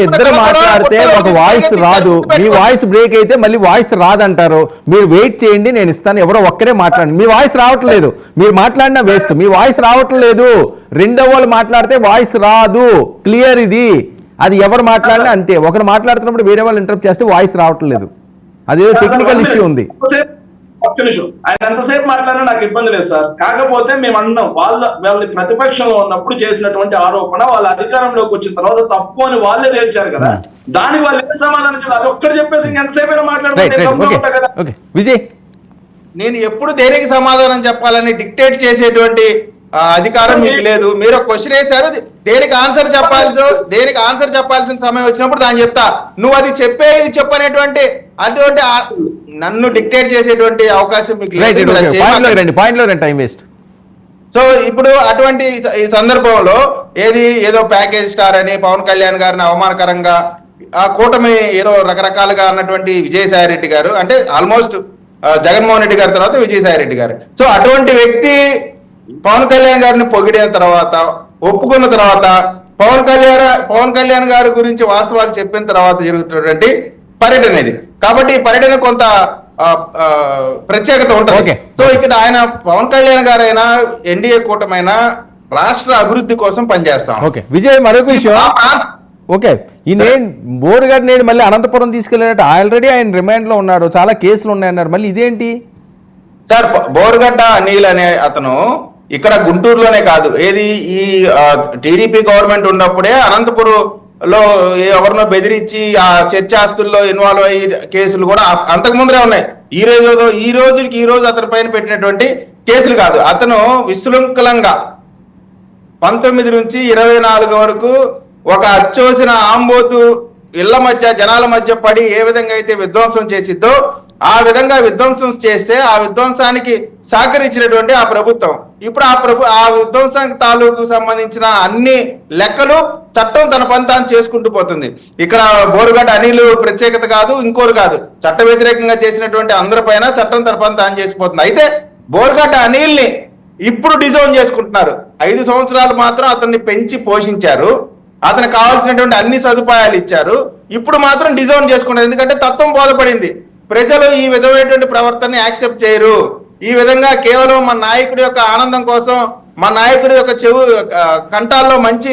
ఇద్దరు మాట్లాడితే ఒక వాయిస్ రాదు, మీ వాయిస్ బ్రేక్ అయితే మళ్ళీ వాయిస్ రాదంటారు. మీరు వెయిట్ చేయండి, నేను ఇస్తాను. ఎవరో ఒక్కరే మాట్లాడండి. మీ వాయిస్ రావట్లేదు, మీరు మాట్లాడినా వేస్ట్. మీ వాయిస్ రావట్లేదు, రెండో వాళ్ళు మాట్లాడితే వాయిస్ రాదు. క్లియర్ ఇది, అది ఎవరు మాట్లాడినా అంతే. ఒకరు మాట్లాడుతున్నప్పుడు వేరే వాళ్ళు ఇంటరప్ట్ చేస్తే వాయిస్ రావట్లేదు, అదేదో టెక్నికల్ ఇష్యూ ఉంది. ఒక్క నిమిషం, ఆయన ఎంతసేపు మాట్లాడినా నాకు ఇబ్బంది లేదు సార్. కాకపోతే మేము అన్నాం, వాళ్ళ ప్రతిపక్షంలో ఉన్నప్పుడు చేసినటువంటి ఆరోపణ వాళ్ళ అధికారంలోకి వచ్చిన తర్వాత తప్పు అని వాళ్ళే తేల్చారు కదా, దానికి వాళ్ళు ఏం సమాధానం చెప్పారు? అది ఒక్కటి చెప్పేసి ఇంకెంతసేపు మాట్లాడుతున్నారు. విజయ్, నేను ఎప్పుడు దేనికి సమాధానం చెప్పాలని డిక్టేట్ చేసేటువంటి అధికారం మీకు లేదు. మీరు ఒక క్వశ్చన్ వేశారు, దేనికి ఆన్సర్ చెప్పాల్సిన సమయం వచ్చినప్పుడు దాన్ని చెప్తా. నువ్వు అది చెప్పేది చెప్పనేటువంటి అటువంటి నన్ను డిక్టేట్ చేసేటువంటి అవకాశం మీకు లేదు. సో ఇప్పుడు అటువంటి ఈ సందర్భంలో ఏదో ప్యాకేజ్ స్టార్ అని పవన్ కళ్యాణ్ గారిని అవమానకరంగా ఆ కూటమి ఏదో రకరకాలుగా అన్నటువంటి విజయసాయి రెడ్డి గారు, అంటే ఆల్మోస్ట్ జగన్మోహన్ రెడ్డి గారి తర్వాత విజయసాయి రెడ్డి గారు. సో అటువంటి వ్యక్తి పవన్ కళ్యాణ్ గారిని పొగిడిన తర్వాత, ఒప్పుకున్న తర్వాత పవన్ కళ్యాణ్ గారి గురించి వాస్తవాలు చెప్పిన తర్వాత జరుగుతున్నటువంటి పర్యటన ఇది. కాబట్టి ఈ పర్యటన కొంత ప్రత్యేకత ఉంటుంది. Okay. సో ఇక్కడ ఆయన పవన్ కళ్యాణ్ గారైనా ఎన్డీఏ కూటమైనా రాష్ట్ర అభివృద్ధి కోసం పనిచేస్తాం. ఓకే విజయ్, మరొక విషయం. ఓకే, ఈ నేను బోరుగడ్డ నేను మళ్ళీ అనంతపురం తీసుకెళ్ళాడట. ఆల్రెడీ ఆయన రిమాండ్ లో ఉన్నాడు, చాలా కేసులు ఉన్నాయన్నారు, మళ్ళీ ఇదేంటి సార్? బోరుగడ్డ అనిల్ అనే అతను ఇక్కడ గుంటూరులోనే కాదు, ఏది ఈ టీడీపీ గవర్నమెంట్ ఉన్నప్పుడే అనంతపురంలో ఎవరినో బెదిరించి ఆ చర్చ ఆస్తుల్లో ఇన్వాల్వ్ అయ్యి కేసులు కూడా అంతకు ముందరే ఉన్నాయి. ఈ రోజు అతని పైన పెట్టినటువంటి కేసులు కాదు. అతను విశృంఖలంగా 19 నుంచి 24 వరకు ఒక అచ్చోసిన ఆంబోతు ఇళ్ల మధ్య జనాల మధ్య పడి ఏ విధంగా అయితే విధ్వంసం చేసిద్దో ఆ విధంగా విధ్వంసం చేస్తే ఆ విధ్వంసానికి సహకరించినటువంటి ఆ ప్రభుత్వం ఇప్పుడు ఆ విధ్వంసానికి తాలూకు సంబంధించిన అన్ని లెక్కలు చట్టం తన పని తాను చేసుకుంటూ పోతుంది. ఇక్కడ బోరుగడ్డ అనిల్ ప్రత్యేకత కాదు, ఇంకోరు కాదు. చట్ట వ్యతిరేకంగా చేసినటువంటి అందరిపైన చట్టం తన పని తాను చేసిపోతుంది. అయితే బోరుగడ్డ అనిల్ని ఇప్పుడు డిజోన్ చేసుకుంటున్నారు. 5 సంవత్సరాలు మాత్రం అతన్ని పెంచి పోషించారు, అతనికి కావాల్సినటువంటి అన్ని సదుపాయాలు ఇచ్చారు. ఇప్పుడు మాత్రం డిజోన్ చేసుకుంటారు. ఎందుకంటే తత్వం బోధపడింది. ప్రజలు ఈ విధమైనటువంటి ప్రవర్తనని యాక్సెప్ట్ చేయరు. ఈ విధంగా కేవలం మన నాయకుడి యొక్క ఆనందం కోసం, మన నాయకుడి యొక్క కంఠాల్లో మంచి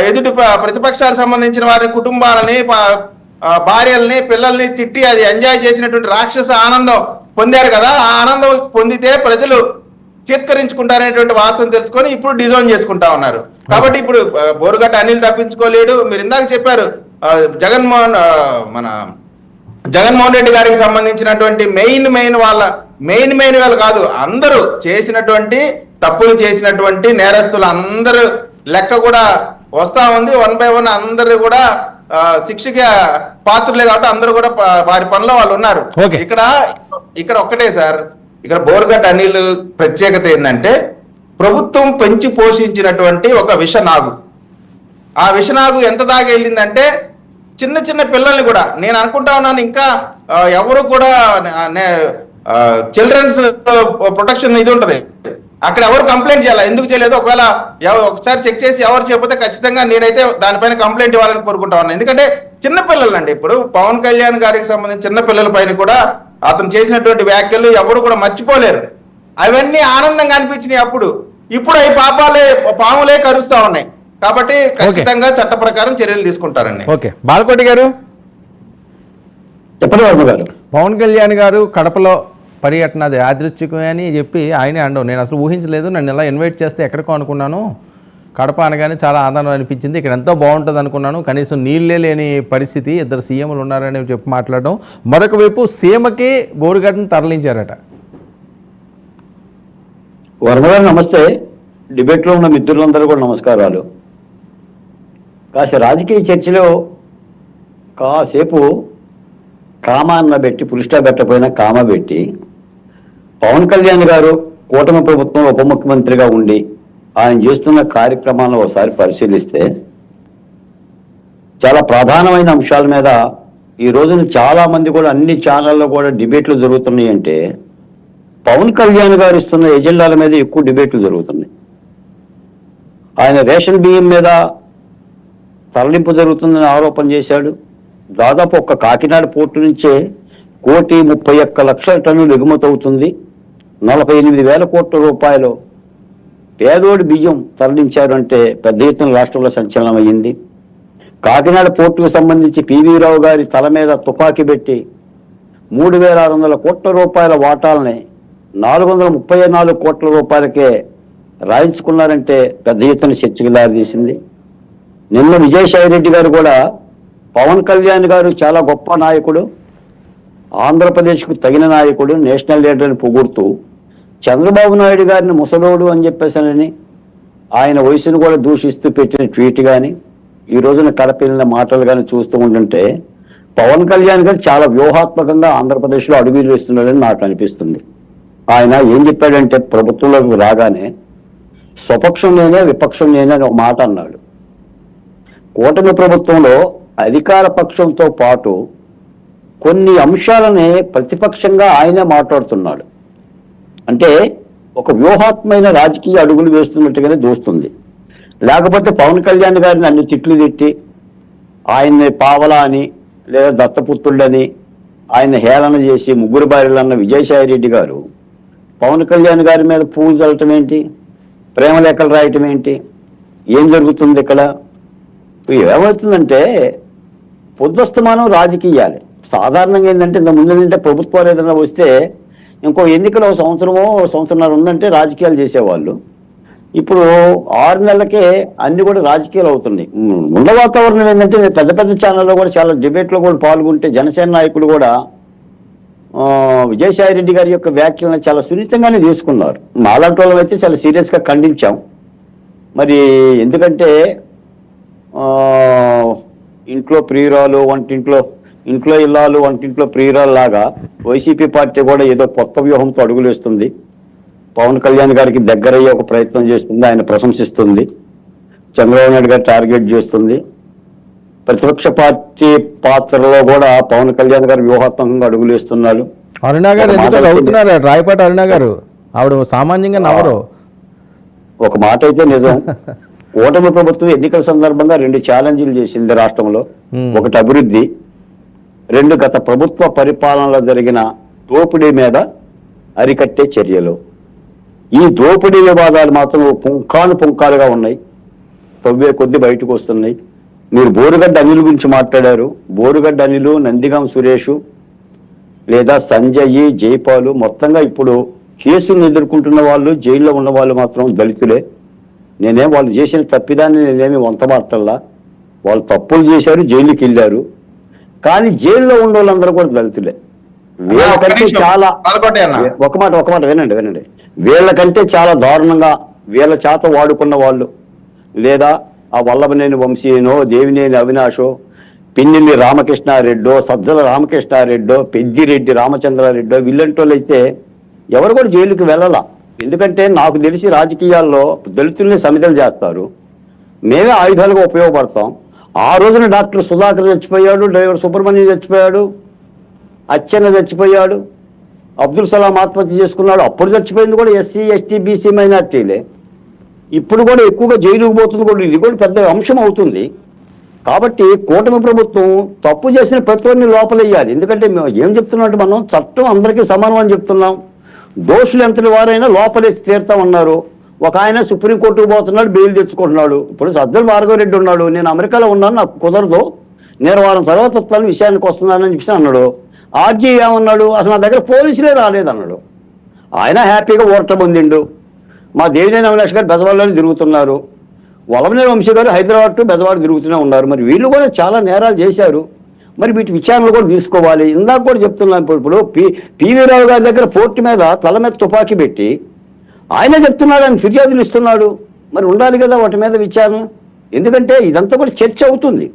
ఎదుటి ప్రతిపక్షాలకు సంబంధించిన వారి కుటుంబాలని, భార్యల్ని, పిల్లల్ని తిట్టి అది ఎంజాయ్ చేసినటువంటి రాక్షస ఆనందం పొందారు కదా. ఆ ఆనందం పొందితే ప్రజలు చేత్కరించుకుంటారనేటువంటి వాస్తవం తెలుసుకొని ఇప్పుడు డిజైన్ చేసుకుంటా ఉన్నారు. కాబట్టి ఇప్పుడు బోరుగడ్డ అనిల్ తప్పించుకోలేడు. మీరు ఇందాక చెప్పారు జగన్మోహన్ రెడ్డి గారికి సంబంధించినటువంటి మెయిన్ వాళ్ళు కాదు, అందరూ చేసినటువంటి తప్పులు చేసినటువంటి నేరస్తులు అందరూ లెక్క కూడా వస్తా ఉంది. 1 by 1 అందరూ కూడా శిక్షగా పాత్రలే కాబట్టి అందరూ కూడా వారి పనిలో వాళ్ళు ఉన్నారు. ఇక్కడ ఒక్కటే సార్, ఇక్కడ బోరుగడ్డ అనిల్ ప్రత్యేకత ఏంటంటే ప్రభుత్వం పెంచి పోషించినటువంటి ఒక విషనాగు. ఆ విషనాగు ఎంత దాకా వెళ్ళిందంటే చిన్న పిల్లల్ని కూడా, నేను అనుకుంటా ఉన్నాను ఇంకా ఎవరు కూడా చిల్డ్రన్స్ ప్రొటెక్షన్ ఇది ఉంటది, అక్కడ ఎవరు కంప్లైంట్ చేయాలి, ఎందుకు చేయలేదు, ఒకవేళ ఒకసారి చెక్ చేసి ఎవరు చెప్పితే ఖచ్చితంగా నేనైతే దానిపైన కంప్లైంట్ ఇవ్వాలని కోరుకుంటా ఉన్నాను. ఎందుకంటే చిన్నపిల్లలు అండి, ఇప్పుడు పవన్ కళ్యాణ్ గారికి సంబంధించిన చిన్నపిల్లల పైన కూడా అతను చేసినటువంటి వ్యాఖ్యలు ఎవరు కూడా మర్చిపోలేరు. అవన్నీ ఆనందంగా అనిపించినాయి అప్పుడు. ఇప్పుడు అవి పాములే కరుస్తా ఉన్నాయి. కాబట్టి ఖచ్చితంగా చట్ట ప్రకారం చర్యలు తీసుకుంటారండి. ఓకే, బాలకోటి గారు చెప్పండి. వర్మ గారు, పవన్ కళ్యాణ్ గారు కడపలో పర్యటన అది యాదృచ్ఛికమే అని చెప్పి ఆయనే అండవు. నేను అసలు ఊహించలేదు, నన్ను ఇలా ఇన్వైట్ చేస్తే ఎక్కడికో అనుకున్నాను. కడప అనగానే చాలా ఆనందం అనిపించింది, ఇక్కడ ఎంతో బాగుంటుంది అనుకున్నాను. కనీసం నీళ్ళే లేని పరిస్థితి, 2 సీఎంలు ఉన్నారని చెప్పి మాట్లాడడం. మరొక వైపు సీమకి బోరుగడ్డను తరలించారట. వర్మ గారు నమస్తే. డిబేట్లో ఉన్న మిత్రులందరూ కూడా నమస్కారాలు. కాస్త రాజకీయ చర్చలో కాసేపు కామాన్న పెట్టి, పులిస్టా పెట్టకపోయినా కామ పెట్టి, పవన్ కళ్యాణ్ గారు కూటమి ప్రభుత్వం ఉప ముఖ్యమంత్రిగా ఉండి ఆయన చేస్తున్న కార్యక్రమాలను ఒకసారి పరిశీలిస్తే చాలా ప్రధానమైన అంశాల మీద ఈ రోజున చాలా మంది కూడా అన్ని ఛానళ్ళలో కూడా డిబేట్లు జరుగుతున్నాయి. అంటే పవన్ కళ్యాణ్ గారు ఇస్తున్న ఎజెండాల మీద ఎక్కువ డిబేట్లు జరుగుతున్నాయి. ఆయన రేషన్ బియ్యం మీద తరలింపు జరుగుతుందని ఆరోపణ చేశాడు. దాదాపు ఒక్క కాకినాడ పోర్టు నుంచే 1,31,00,000 టన్నులు ఎగుమతి అవుతుంది. 48,000 కోట్ల రూపాయలు పేదోడి బియ్యం తరలించారు అంటే పెద్ద ఎత్తున రాష్ట్రంలో సంచలనం అయ్యింది. కాకినాడ పోర్టుకు సంబంధించి పివి రావు గారి తల మీద తుపాకీ పెట్టి 3,600 కోట్ల రూపాయల వాటాలని 434 కోట్ల రూపాయలకే రాయించుకున్నారంటే పెద్ద ఎత్తున చర్చకు దారితీసింది. నిన్న విజయసాయిరెడ్డి గారు కూడా పవన్ కళ్యాణ్ గారు చాలా గొప్ప నాయకుడు, ఆంధ్రప్రదేశ్కు తగిన నాయకుడు, నేషనల్ లీడర్ అని పొగుడుతూ చంద్రబాబు నాయుడు గారిని ముసలోడు అని చెప్పేసానని ఆయన వయసును కూడా దూషిస్తూ పెట్టిన ట్వీట్ కానీ ఈ రోజున కడపెళ్ళిన మాటలు కానీ చూస్తూ ఉంటుంటే పవన్ కళ్యాణ్ గారు చాలా వ్యూహాత్మకంగా ఆంధ్రప్రదేశ్లో అడుగులు వేస్తున్నాడని నాకు అనిపిస్తుంది. ఆయన ఏం చెప్పాడంటే ప్రభుత్వంలోకి రాగానే స్వపక్షం నేనే విపక్షం నేనే అని ఒక మాట అన్నాడు. కూటమి ప్రభుత్వంలో అధికార పక్షంతో పాటు కొన్ని అంశాలనే ప్రతిపక్షంగా ఆయనే మాట్లాడుతున్నాడు. అంటే ఒక వ్యూహాత్మైన రాజకీయ అడుగులు వేస్తున్నట్టుగానే దోస్తుంది. లేకపోతే పవన్ కళ్యాణ్ గారిని అన్ని తిట్లు తిట్టి ఆయన్ని పావలా అని లేదా దత్తపుత్రుడని ఆయన హేళన చేసి ముగ్గురు భార్యలు అన్న విజయసాయి రెడ్డి గారు పవన్ కళ్యాణ్ గారి మీద పువ్వులు చల్లటం ఏంటి, ప్రేమ లేఖలు రాయటం ఏంటి, ఏం జరుగుతుంది ఇక్కడ? ఏమవుతుందంటే పొద్దుస్తమానం రాజకీయాలే. సాధారణంగా ఏంటంటే ఇంత ముందు ఏంటంటే ప్రభుత్వాలు ఏదైనా వస్తే ఇంకో ఎన్నికలు సంవత్సరంన్నర ఉందంటే రాజకీయాలు చేసేవాళ్ళు. ఇప్పుడు 6 నెలలకే అన్ని కూడా రాజకీయాలు అవుతున్నాయి. ఉన్న వాతావరణం ఏంటంటే పెద్ద పెద్ద ఛానల్లో కూడా చాలా డిబేట్లో కూడా పాల్గొంటే జనసేన నాయకులు కూడా విజయసాయి రెడ్డి గారి యొక్క వ్యాఖ్యలను చాలా సున్నితంగానే తీసుకున్నారు. మాలాంటి వాళ్ళం అయితే చాలా సీరియస్గా ఖండించాం. మరి ఎందుకంటే ఇంట్లో ప్రియురాలు ఇంట్లో ఇల్లాలు వంటింట్లో ప్రియురాలు లాగా వైసీపీ పార్టీ కూడా ఏదో కొత్త వ్యూహంతో అడుగులేస్తుంది. పవన్ కళ్యాణ్ గారికి దగ్గరయ్యే ఒక ప్రయత్నం చేస్తుంది, ఆయన ప్రశంసిస్తుంది, చంద్రబాబు నాయుడు గారు టార్గెట్ చేస్తుంది. ప్రతిపక్ష పార్టీ పాత్రలో కూడా పవన్ కళ్యాణ్ గారు వ్యూహాత్మకంగా అడుగులేస్తున్నారు. అరుణ గారు ఎందుకు అవుతున్నారు? రాయపాటి అరుణ గారు ఆవిడ సామాన్యంగా నవ్వరు. ఒక మాట అయితే నిజం, కూటమి ప్రభుత్వం ఎన్నికల సందర్భంగా 2 ఛాలెంజ్లు చేసింది రాష్ట్రంలో. ఒకటి అభివృద్ధి, 2 గత ప్రభుత్వ పరిపాలనలో జరిగిన దోపిడీ మీద అరికట్టే చర్యలు. ఈ దోపిడీ వివాదాలు మాత్రం పుంకాలుగా ఉన్నాయి, తవ్వే కొద్ది బయటకు వస్తున్నాయి. మీరు బోరుగడ్డ అనిల్ గురించి మాట్లాడారు. బోరుగడ్డ అనిల్, నందిగాం సురేష్ లేదా సంజయ్, జైపాలు మొత్తంగా ఇప్పుడు కేసులను ఎదుర్కొంటున్న వాళ్ళు, జైల్లో ఉన్న వాళ్ళు మాత్రం దళితులే. వాళ్ళు చేసిన తప్పిదాన్ని నేనేమి వంతమాటల్లా. వాళ్ళు తప్పులు చేశారు, జైలుకి వెళ్ళారు. కానీ జైల్లో ఉన్న వాళ్ళందరూ కూడా దళితులే. వీళ్ళకంటే చాలా ఒక మాట వినండి. వీళ్ళకంటే చాలా దారుణంగా వీళ్ళ చేత వాడుకున్న వాళ్ళు, లేదా ఆ వల్లభనేని వంశీనో, దేవినేని అవినాషో, పిన్నెల్లి రామకృష్ణారెడ్డో, సజ్జల రామకృష్ణారెడ్డో, పెద్దిరెడ్డి రామచంద్రారెడ్డో వీళ్ళంటోళ్ళు అయితే ఎవరు కూడా జైలుకి వెళ్ళాల. ఎందుకంటే నాకు తెలిసి రాజకీయాల్లో దళితుల్ని సమిధలు చేస్తారు, మేమే ఆయుధాలుగా ఉపయోగపడతాం. ఆ రోజున డాక్టర్ సుధాకర్ చచ్చిపోయాడు, డ్రైవర్ సుబ్రహ్మణ్యం చచ్చిపోయాడు, అచ్చెన్న చచ్చిపోయాడు, అబ్దుల్ సలాం ఆత్మహత్య చేసుకున్నాడు. అప్పుడు చచ్చిపోయింది కూడా ఎస్సీ, ఎస్టీ, బీసీ మైనార్టీలే. ఇప్పుడు కూడా ఎక్కువగా జైలుకు పోతుంది కూడా, ఇది కూడా పెద్ద అంశం అవుతుంది. కాబట్టి కూటమి ప్రభుత్వం తప్పు చేసిన ప్రతి ఒక్కరిని లోపలయ్యాలి. ఎందుకంటే మేము ఏం చెప్తున్నామంటే మనం చట్టం అందరికీ సమానం అని చెప్తున్నాం. దోషులు ఎంతటి వారైనా లోపలేసి తీరుతామన్నారు. ఒక ఆయన సుప్రీంకోర్టుకు పోతున్నాడు, బెయిల్ తెచ్చుకుంటున్నాడు. ఇప్పుడు సజ్జల భార్గవరెడ్డి ఉన్నాడు, నేను అమెరికాలో ఉన్నాను, నాకు కుదరదు, నేను వారం తర్వాత వస్తాను, విషయానికి వస్తున్నానని చెప్పి అన్నాడు. ఆర్జీ ఏమన్నాడు, అసలు నా దగ్గర పోలీసులే రాలేదన్నాడు. ఆయన హ్యాపీగా ఓట్ల పొందిండు. మా దేవినేని అవినాష్ గారు బెజవాడలోనే తిరుగుతున్నారు, వల్లభనేని వంశీ గారు హైదరాబాద్ టు బెజవాడ తిరుగుతూనే ఉన్నారు. మరి వీళ్ళు కూడా చాలా నేరాలు చేశారు. మరి వీటి విచారణలు కూడా తీసుకోవాలి. ఇందాక కూడా చెప్తున్నాను, ఇప్పుడు పివి రావు గారి దగ్గర పోర్టు మీద తల మీద తుపాకీ పెట్టి ఆయన చెప్తున్నాడు, ఆయన ఫిర్యాదులు ఇస్తున్నాడు. మరి ఉండాలి కదా వాటి మీద విచారణ. ఎందుకంటే ఇదంతా కూడా చర్చ అవుతుంది.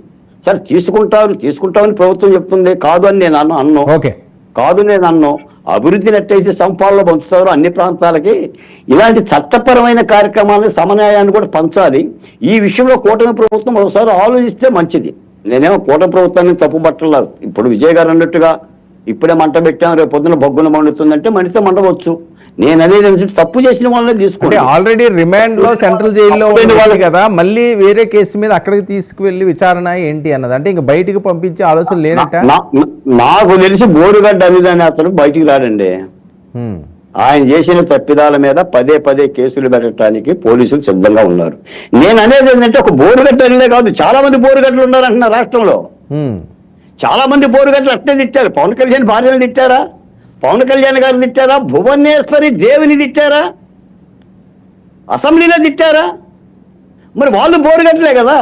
సరే తీసుకుంటామని ప్రభుత్వం చెప్తుంది, కాదు అని నేను అన్నాను. కాదు నేను అన్నాను. అభివృద్ధిని ఎట్టయితే సంపాదనలో పంచుతారో అన్ని ప్రాంతాలకి ఇలాంటి చట్టపరమైన కార్యక్రమాలను, సమన్యాయాన్ని కూడా పంచాలి. ఈ విషయంలో కూటమి ప్రభుత్వం ఒకసారి ఆలోచిస్తే మంచిది. నేనేమో కూటమి ప్రభుత్వాన్ని తప్పు పట్టలేదు. ఇప్పుడు విజయ్ గారు అన్నట్టుగా ఇప్పుడే మంట పెట్టాం, రేపు పొద్దున బొగ్గున మండుతుందంటే మనిషి మండవచ్చు. నేను అనేది తప్పు చేసిన వాళ్ళనే తీసుకుంటే ఆల్రెడీ రిమాండ్ లో సెంట్రల్ జైల్లో వాళ్ళు కదా, మళ్ళీ వేరే కేసు మీద అక్కడికి తీసుకువెళ్ళి విచారణ ఏంటి అన్నది, అంటే ఇంకా బయటికి పంపించే ఆలోచన లేనట్ట. నాకు తెలిసి బోరుగడ్డ అనిల్ అనే అతను బయటికి రాడండి. ఆయన చేసిన తప్పిదాల మీద పదే కేసులు పెట్టడానికి పోలీసులు సిద్ధంగా ఉన్నారు. నేను అనేది ఏంటంటే ఒక బోరుగడ్డ అనిలే కాదు, చాలా మంది బోరుగడ్డలు ఉన్నారంటున్నారు రాష్ట్రంలో. చాలా మంది బోరుగడ్డలు అట్టే తిట్టారు. పవన్ కళ్యాణ్ భార్యను తిట్టారా, పవన్ కళ్యాణ్ గారిని తిట్టారా, భువనేశ్వరి దేవిని తిట్టారా, అసెంబ్లీలో తిట్టారా. మరి వాళ్ళు బోరుగడ్డలే కదా.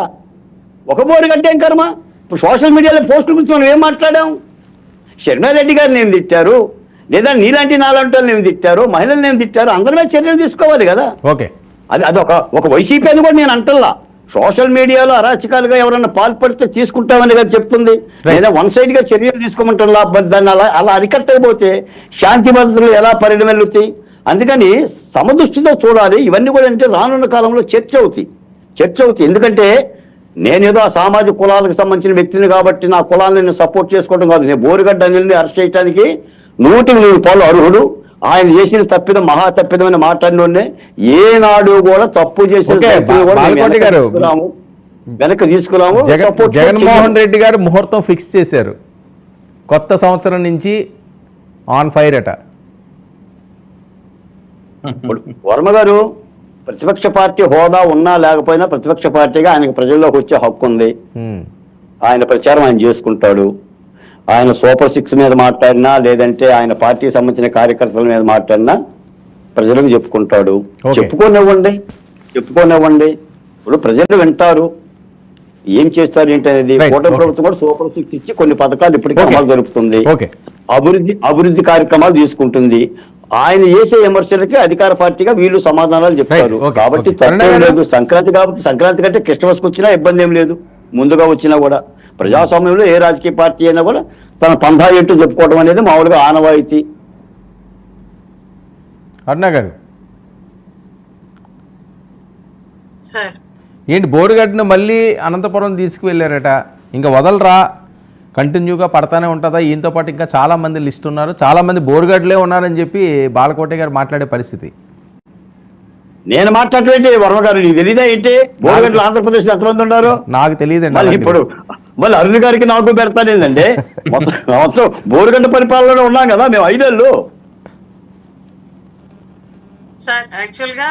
ఒక బోరుగడ్డ ఏం కర్మ. ఇప్పుడు సోషల్ మీడియాలో పోస్టుల గురించి మనం ఏం మాట్లాడాం. శర్మారెడ్డి గారిని ఏం తిట్టారు, లేదా నీలాంటి నాలాంటి వాళ్ళని ఏం తిట్టారు, మహిళల్ని ఏం తిట్టారు, అందరి మీద చర్యలు తీసుకోవాలి కదా. అది ఒక వైసీపీ అని కూడా నేను అంటల్లా. సోషల్ మీడియాలో అరాచకాలుగా ఎవరన్నా పాల్పడితే తీసుకుంటామని కదా చెప్తుంది. లేదా వన్ సైడ్ గా చర్యలు తీసుకోమంటున్నా. దాన్ని అలా అరికట్టకపోతే శాంతి భద్రతలు ఎలా పరిణమిల్లుతాయి. అందుకని సమదృష్టితో చూడాలి. ఇవన్నీ కూడా అంటే రానున్న కాలంలో చర్చ అవుతాయి. ఎందుకంటే నేనేదో ఆ సామాజిక కులాలకు సంబంధించిన వ్యక్తిని కాబట్టి నా కులాన్ని నేను సపోర్ట్ చేసుకోవడం కాదు. నేను బోరుగడ్డ అనిల్ని అరెస్ట్ చేయడానికి 100% అర్హుడు. ఆయన చేసిన తప్పిదం మహా తప్పిదమని మాట్లాడినోనే ఏనాడు కూడా తప్పు చేసిన ఓకే, వ్యక్తిని కూడా మేము బాలకోటి గారు, వెనక్కి తీసుకురాము support జగన్మోహన్ రెడ్డి గారు ముహూర్తం ఫిక్స్ చేశారు. కొత్త సంవత్సరం నుంచి ఆన్ ఫైర్ అట. ఇప్పుడు వర్మ గారు ప్రతిపక్ష పార్టీ హోదా ఉన్నా లేకపోయినా ప్రతిపక్ష పార్టీగా ఆయనకు ప్రజల్లోకి వచ్చే హక్కు ఉంది. ఆయన ప్రచారం ఆయన చేసుకుంటాడు. ఆయన సూపర్ 6 మీద మాట్లాడినా లేదంటే ఆయన పార్టీకి సంబంధించిన కార్యకర్తల మీద మాట్లాడినా ప్రజలకు చెప్పుకుంటాడు. Okay. చెప్పుకోనివ్వండి. ఇప్పుడు ప్రజలు వింటారు, ఏం చేస్తారు ఏంటి అనేది. Right. కూటమి Okay. ప్రభుత్వం కూడా సూపర్ 6 ఇచ్చి కొన్ని పథకాలు ఇప్పటికీ Okay. అమలు జరుపుతుంది. Okay. అభివృద్ధి కార్యక్రమాలు తీసుకుంటుంది. ఆయన చేసే విమర్శలకి అధికార పార్టీగా వీళ్ళు సమాధానాలు చెప్తారు. Right. Okay. కాబట్టి Okay. తప్పేం లేదు. సంక్రాంతి కాబట్టి సంక్రాంతి కంటే క్రిస్టమస్కి వచ్చినా ఇబ్బంది ఏం లేదు. ముందుగా వచ్చినా కూడా ప్రజాస్వామ్యంలో ఏ రాజకీయ పార్టీ అయినా కూడా తన పంధా ఏంటో చెప్పుకోవడం అనేది మామూలుగా ఆనవాయితీ. అరుణ గారు, సార్ ఏంటి బోరుగడ్డను మళ్ళీ అనంతపురం తీసుకువెళ్ళారట, ఇంకా వదలరా, కంటిన్యూగా పడతానే ఉంటుందా? ఈయనతో పాటు ఇంకా చాలా మంది లిస్ట్ ఉన్నారు, చాలా మంది బోరుగడ్డలే ఉన్నారని చెప్పి బాలకోటి గారు మాట్లాడే పరిస్థితి. నేను మాట్లాడేంటి వర్మ గారు, నీకు తెలీదా ఏంటి? బోరుగడ్డలు ఆంధ్రప్రదేశ్ లో ఎంతమంది ఉన్నారు? నాకు తెలియదండి. మళ్ళీ ఇప్పుడు మళ్ళీ అరుణ్ గారికి నాకు పెడతానేందండి. మొత్తం బోరుగడ్డ పరిపాలనలో ఉన్నాం కదా మేము 5 ఏళ్ళు. సార్ యాక్చువల్ గా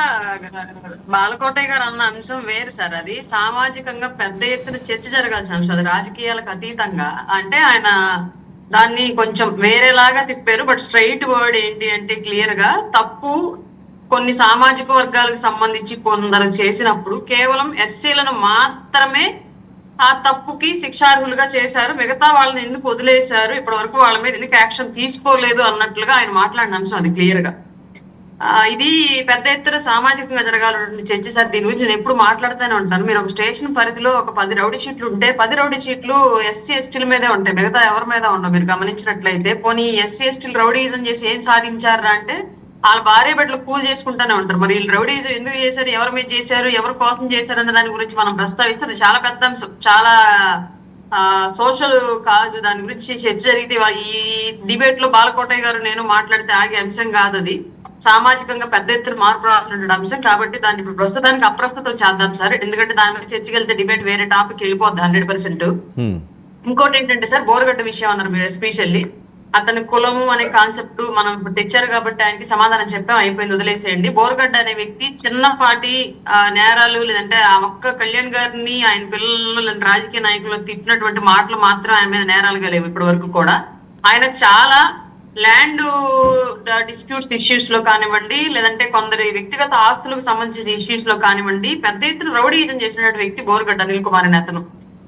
బాలకోటయ్య గారు అన్న అంశం వేరు సార్. అది సామాజికంగా పెద్ద ఎత్తున చర్చ జరగాల్సిన అంశం, అది రాజకీయాలకు అతీతంగా. అంటే ఆయన దాన్ని కొంచెం వేరేలాగా తిప్పారు. బట్ స్ట్రైట్ వర్డ్ ఏంటి అంటే క్లియర్ గా తప్పు కొన్ని సామాజిక వర్గాలకు సంబంధించి కొందరు చేసినప్పుడు కేవలం ఎస్సీలను మాత్రమే ఆ తప్పుకి శిక్షార్హులుగా చేశారు, మిగతా వాళ్ళని ఎందుకు వదిలేశారు, ఇప్పటి వరకు వాళ్ళ మీద ఎందుకు యాక్షన్ తీసుకోలేదు అన్నట్లుగా ఆయన మాట్లాడిన అంశం అది క్లియర్ గా. ఇది పెద్ద ఎత్తున సామాజికంగా జరగాల్సిన చర్చ సార్. దీని గురించి నేను ఎప్పుడు మాట్లాడుతూనే ఉంటాను. మీరు ఒక స్టేషన్ పరిధిలో ఒక 10 రౌడీ షీట్లు ఉంటే 10 రౌడీ షీట్లు ఎస్సీ ఎస్టీల మీదే ఉంటాయి, మిగతా ఎవరి మీద ఉండవు. మీరు గమనించినట్లయితే పోనీ ఎస్సీ ఎస్టీలు రౌడీజం చేసి ఏం సాధించారా అంటే వాళ్ళ భార్య బిడ్డలు కూల్ చేసుకుంటానే ఉంటారు. మరి వీళ్ళు రౌడీజం ఎందుకు చేశారు, ఎవరి మీద చేశారు, ఎవరి కోసం చేశారు అన్న దాని గురించి మనం ప్రస్తావిస్తే అది చాలా పెద్ద అంశం, చాలా సోషల్ కాజ్. దాని గురించి చర్చ జరిగితే ఈ డిబేట్ లో బాలకోటయ్య గారు నేను మాట్లాడితే ఆగే అంశం కాదు. అది సామాజికంగా పెద్ద ఎత్తున మార్పు రావాల్సిన అంశం. కాబట్టి దాన్ని ఇప్పుడు ప్రస్తుతానికి అప్రస్తుతం చేద్దాం సార్, ఎందుకంటే దాని మీద చర్చకి వెళ్తే డిబేట్ వేరే టాపిక్ వెళ్ళిపోద్ది 100%. ఇంకోటి ఏంటంటే సార్, బోరుగడ్డ విషయం అన్నారు మీరు ఎస్పెషల్లీ. అతని కులము అనే కాన్సెప్ట్ మనం ఇప్పుడు తెచ్చారు కాబట్టి ఆయనకి సమాధానం చెప్పాం, అయిపోయింది, వదిలేసేయండి. బోరుగడ్డ అనే వ్యక్తి చిన్నపాటి నేరాలు లేదంటే ఆ ఒక్క కళ్యాణ్ గారిని ఆయన పిల్లలను లేదా రాజకీయ నాయకులు తిట్టినటువంటి మాటలు మాత్రం ఆయన మీద నేరాలుగా లేవు ఇప్పటి వరకు కూడా. ఆయన చాలా ల్యాండ్ డిస్ప్యూట్స్ ఇష్యూస్ లో కానివ్వండి, లేదంటే కొందరి వ్యక్తిగత ఆస్తులకు సంబంధించిన ఇష్యూస్ లో కానివ్వండి పెద్ద ఎత్తున రౌడీజం చేసినటువంటి వ్యక్తి బోరుగడ్డ అనిల్ కుమార్ అనే అతను.